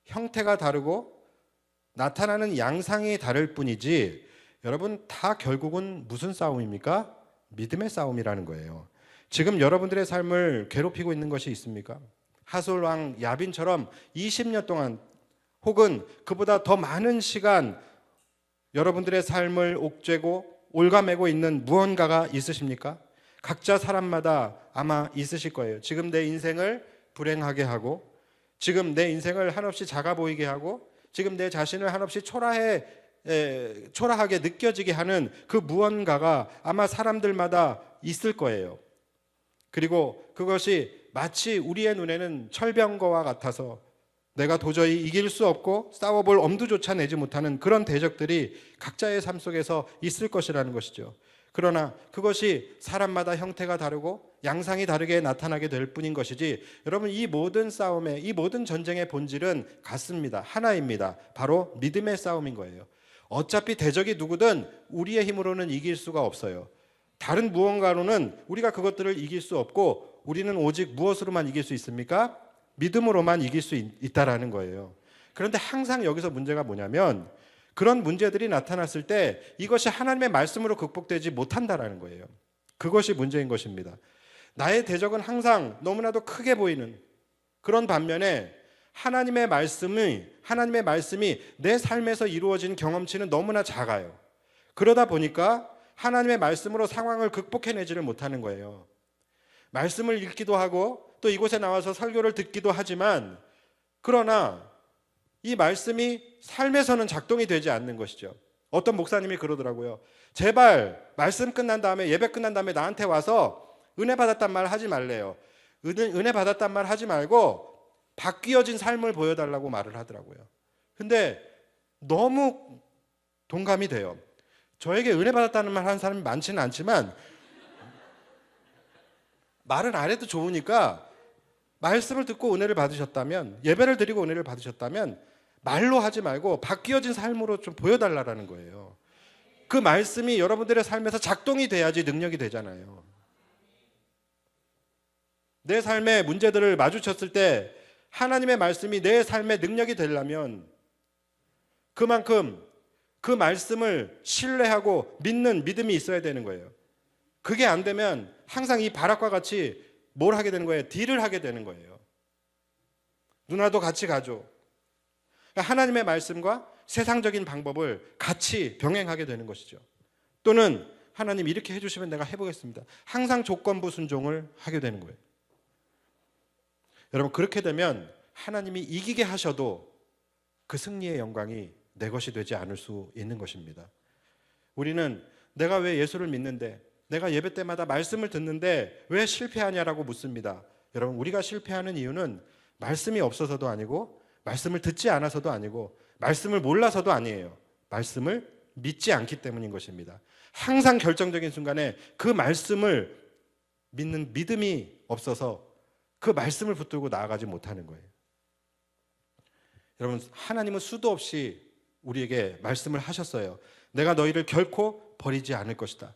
형태가 다르고 나타나는 양상이 다를 뿐이지 여러분 다 결국은 무슨 싸움입니까? 믿음의 싸움이라는 거예요. 지금 여러분들의 삶을 괴롭히고 있는 것이 있습니까? 하솔 왕 야빈처럼 20년 동안 혹은 그보다 더 많은 시간 여러분들의 삶을 옥죄고 올가매고 있는 무언가가 있으십니까? 각자 사람마다 아마 있으실 거예요. 지금 내 인생을 불행하게 하고 지금 내 인생을 한없이 작아 보이게 하고 지금 내 자신을 한없이 초라하게 느껴지게 하는 그 무언가가 아마 사람들마다 있을 거예요. 그리고 그것이 마치 우리의 눈에는 철병거와 같아서 내가 도저히 이길 수 없고 싸워볼 엄두조차 내지 못하는 그런 대적들이 각자의 삶 속에서 있을 것이라는 것이죠. 그러나 그것이 사람마다 형태가 다르고 양상이 다르게 나타나게 될 뿐인 것이지, 여러분, 이 모든 싸움의, 이 모든 전쟁의 본질은 같습니다. 하나입니다. 바로 믿음의 싸움인 거예요. 어차피 대적이 누구든 우리의 힘으로는 이길 수가 없어요. 다른 무언가로는 우리가 그것들을 이길 수 없고, 우리는 오직 무엇으로만 이길 수 있습니까? 믿음으로만 이길 수 있다라는 거예요. 그런데 항상 여기서 문제가 뭐냐면, 그런 문제들이 나타났을 때 이것이 하나님의 말씀으로 극복되지 못한다라는 거예요. 그것이 문제인 것입니다. 나의 대적은 항상 너무나도 크게 보이는 그런 반면에 하나님의 말씀이 내 삶에서 이루어진 경험치는 너무나 작아요. 그러다 보니까 하나님의 말씀으로 상황을 극복해내지를 못하는 거예요. 말씀을 읽기도 하고 또 이곳에 나와서 설교를 듣기도 하지만, 그러나 이 말씀이 삶에서는 작동이 되지 않는 것이죠. 어떤 목사님이 그러더라고요. 제발 말씀 끝난 다음에, 예배 끝난 다음에 나한테 와서 은혜 받았단 말 하지 말래요. 은혜 받았단 말 하지 말고 바뀌어진 삶을 보여달라고 말을 하더라고요. 근데 너무 동감이 돼요. 저에게 은혜 받았다는 말 하는 사람이 많지는 않지만 말은 안 해도 좋으니까, 말씀을 듣고 은혜를 받으셨다면, 예배를 드리고 은혜를 받으셨다면 말로 하지 말고 바뀌어진 삶으로 좀 보여달라는 거예요. 그 말씀이 여러분들의 삶에서 작동이 돼야지 능력이 되잖아요. 내 삶의 문제들을 마주쳤을 때 하나님의 말씀이 내 삶의 능력이 되려면 그만큼 그 말씀을 신뢰하고 믿는 믿음이 있어야 되는 거예요. 그게 안 되면 항상 이 바락과 같이 뭘 하게 되는 거예요? 딜을 하게 되는 거예요. 누나도 같이 가죠. 그러니까 하나님의 말씀과 세상적인 방법을 같이 병행하게 되는 것이죠. 또는 하나님 이렇게 해주시면 내가 해보겠습니다. 항상 조건부 순종을 하게 되는 거예요. 여러분, 그렇게 되면 하나님이 이기게 하셔도 그 승리의 영광이 내 것이 되지 않을 수 있는 것입니다. 우리는 내가 왜 예수를 믿는데, 내가 예배 때마다 말씀을 듣는데 왜 실패하냐라고 묻습니다. 여러분, 우리가 실패하는 이유는 말씀이 없어서도 아니고, 말씀을 듣지 않아서도 아니고, 말씀을 몰라서도 아니에요. 말씀을 믿지 않기 때문인 것입니다. 항상 결정적인 순간에 그 말씀을 믿는 믿음이 없어서 그 말씀을 붙들고 나아가지 못하는 거예요. 여러분, 하나님은 수도 없이 우리에게 말씀을 하셨어요. 내가 너희를 결코 버리지 않을 것이다.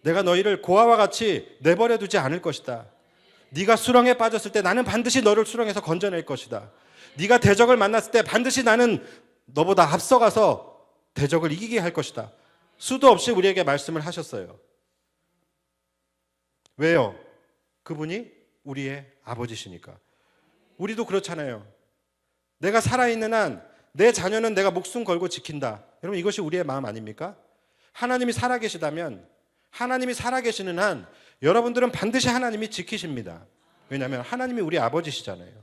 내가 너희를 고아와 같이 내버려 두지 않을 것이다. 네가 수렁에 빠졌을 때 나는 반드시 너를 수렁에서 건져낼 것이다. 네가 대적을 만났을 때 반드시 나는 너보다 앞서가서 대적을 이기게 할 것이다. 수도 없이 우리에게 말씀을 하셨어요. 왜요? 그분이 우리의 아버지시니까. 우리도 그렇잖아요. 내가 살아있는 한 내 자녀는 내가 목숨 걸고 지킨다. 여러분, 이것이 우리의 마음 아닙니까? 하나님이 살아계시다면, 하나님이 살아계시는 한 여러분들은 반드시 하나님이 지키십니다. 왜냐하면 하나님이 우리 아버지시잖아요.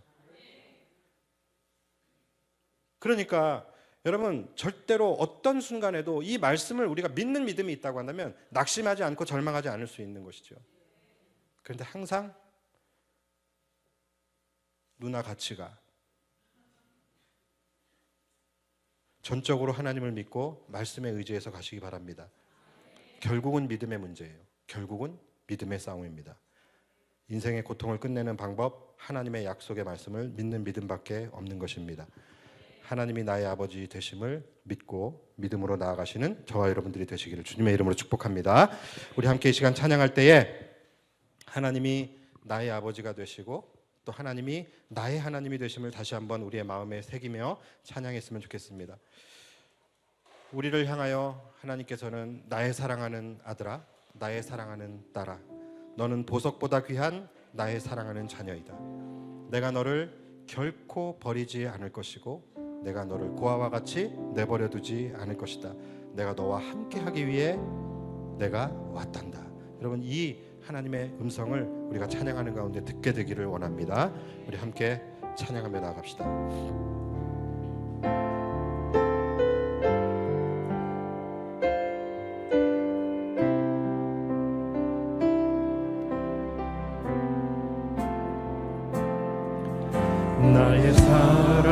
그러니까 여러분, 절대로 어떤 순간에도 이 말씀을 우리가 믿는 믿음이 있다고 한다면 낙심하지 않고 절망하지 않을 수 있는 것이죠. 그런데 항상 누나 같이 가. 전적으로 하나님을 믿고 말씀에 의지해서 가시기 바랍니다. 결국은 믿음의 문제예요. 결국은 믿음의 싸움입니다. 인생의 고통을 끝내는 방법, 하나님의 약속의 말씀을 믿는 믿음밖에 없는 것입니다. 하나님이 나의 아버지 되심을 믿고 믿음으로 나아가시는 저와 여러분들이 되시기를 주님의 이름으로 축복합니다. 우리 함께 이 시간 찬양할 때에 하나님이 나의 아버지가 되시고 또 하나님이 나의 하나님이 되심을 다시 한번 우리의 마음에 새기며 찬양했으면 좋겠습니다. 우리를 향하여 하나님께서는 나의 사랑하는 아들아, 나의 사랑하는 딸아, 너는 보석보다 귀한 나의 사랑하는 자녀이다. 내가 너를 결코 버리지 않을 것이고 내가 너를 고아와 같이 내버려 두지 않을 것이다. 내가 너와 함께하기 위해 내가 왔단다. 여러분, 이 하나님의 음성을 우리가 찬양하는 가운데 듣게 되기를 원합니다. 우리 함께 찬양하며 나아갑시다. 나의 사랑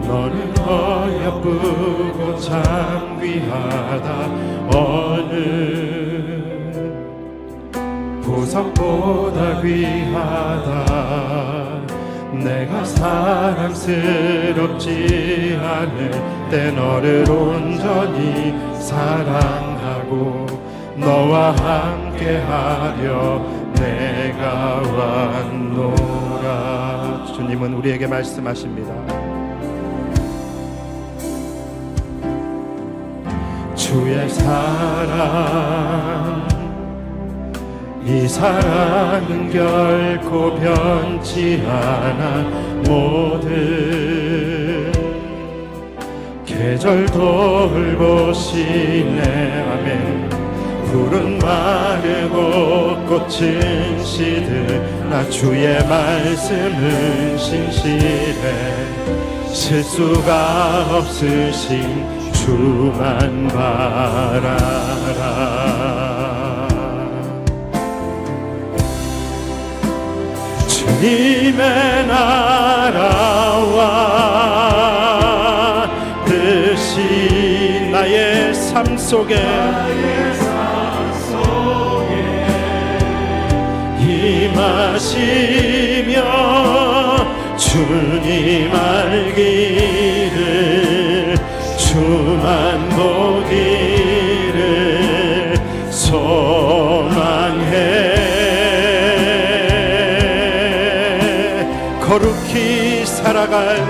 너는 어여쁘고 참 귀하다 어느 보석보다 귀하다 내가 사랑스럽지 않을 때 너를 온전히 사랑하고 너와 함께하려 내가 왔노라. 주님은 우리에게 말씀하십니다. 주의 사랑 이 사랑은 결코 변치 않아 모든 계절 돌보시네 아멘. 푸른 마르고 꽃은 시들 주의 말씀은 신실해 실수가 없으신 주만 바라라. 주님의 나라와 뜻이 나의 삶 속에 임하시며 주님 알기를 주만 보기를 소망해 거룩히 살아갈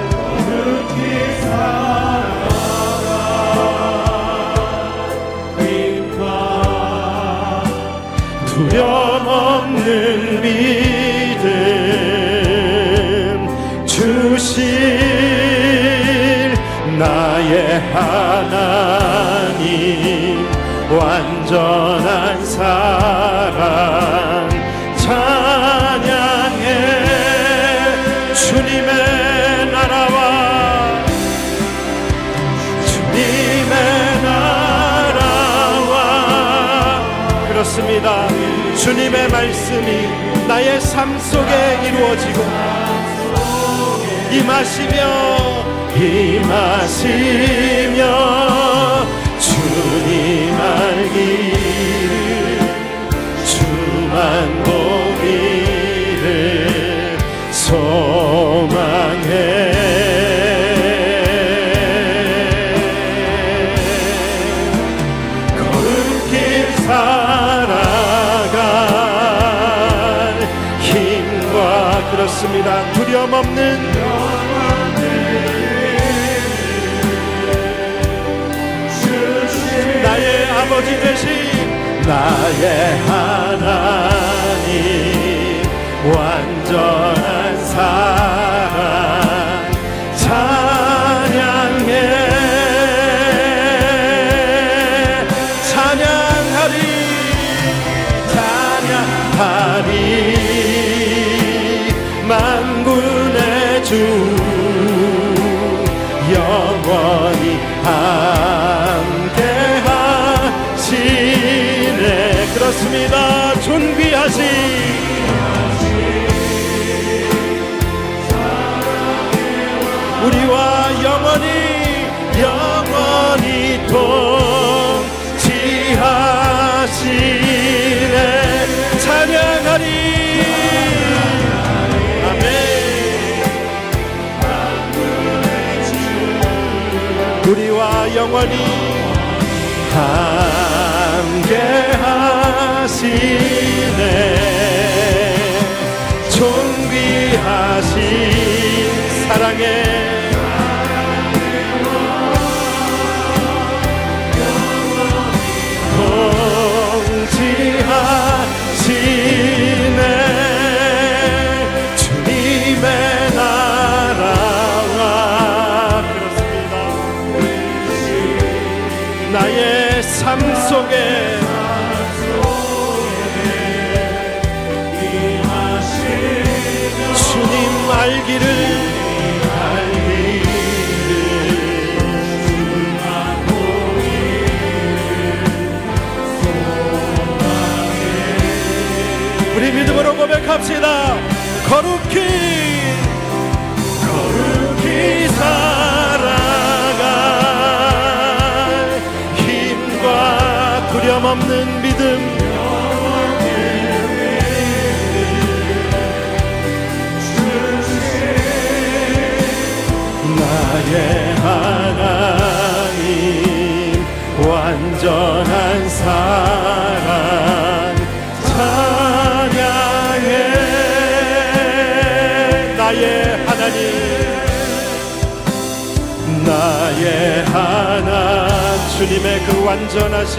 두려움 없는 믿음 주실 나의 하나님 완전한 사랑 찬양해 주님의 나라와 주님의 나라와 그렇습니다. 주님의 말씀이 나의 삶 속에 이루어지고 임하시며 주님 알기를 주만 보기를 소망해 거룩히 살아갈 힘과 그렇습니다. 두려움 없는 나의 아버지 되신 나의 하나님 완전한 사랑 찬양해 찬양하리 만군의 주 영원히 함께하시네 그렇습니다. 존귀하신 우리와 영원히 동지하시네 찬양하리 아멘. 우리와 영원히 함께하시네 존귀하신 사랑의 동지하시네 주님의 나라와 그렇습니다. 나의 삶 속에 주님 알기를 우리 믿음으로 고백합시다. 거룩히 살아갈 힘과 두려움 없는 믿음, 나의 하나님 완전한 사랑 찬양해. 나의 하나님, 나의 하나 주님의 그 완전하신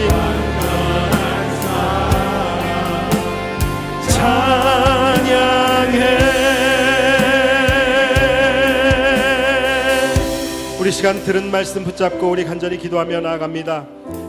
찬양해. 우리 시간 들은 말씀 붙잡고 우리 간절히 기도하며 나아갑니다.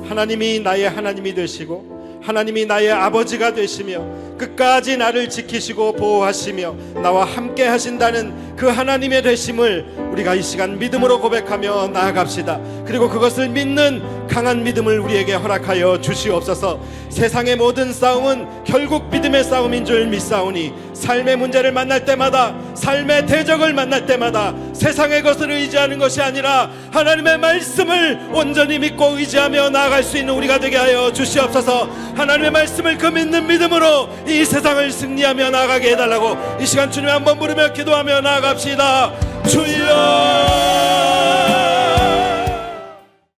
하나님이 나의 하나님이 되시고 하나님이 나의 아버지가 되시며 끝까지 나를 지키시고 보호하시며 나와 함께 하신다는 그 하나님의 되심을 우리가 이 시간 믿음으로 고백하며 나아갑시다. 그리고 그것을 믿는 강한 믿음을 우리에게 허락하여 주시옵소서. 세상의 모든 싸움은 결국 믿음의 싸움인 줄 믿사오니 삶의 문제를 만날 때마다, 삶의 대적을 만날 때마다 세상의 것을 의지하는 것이 아니라 하나님의 말씀을 온전히 믿고 의지하며 나아갈 수 있는 우리가 되게 하여 주시옵소서. 하나님의 말씀을 그 믿는 믿음으로 이 세상을 승리하며 나아가게 해달라고 이 시간 주님 한번 부르며 기도하며 나아갑시다. 주여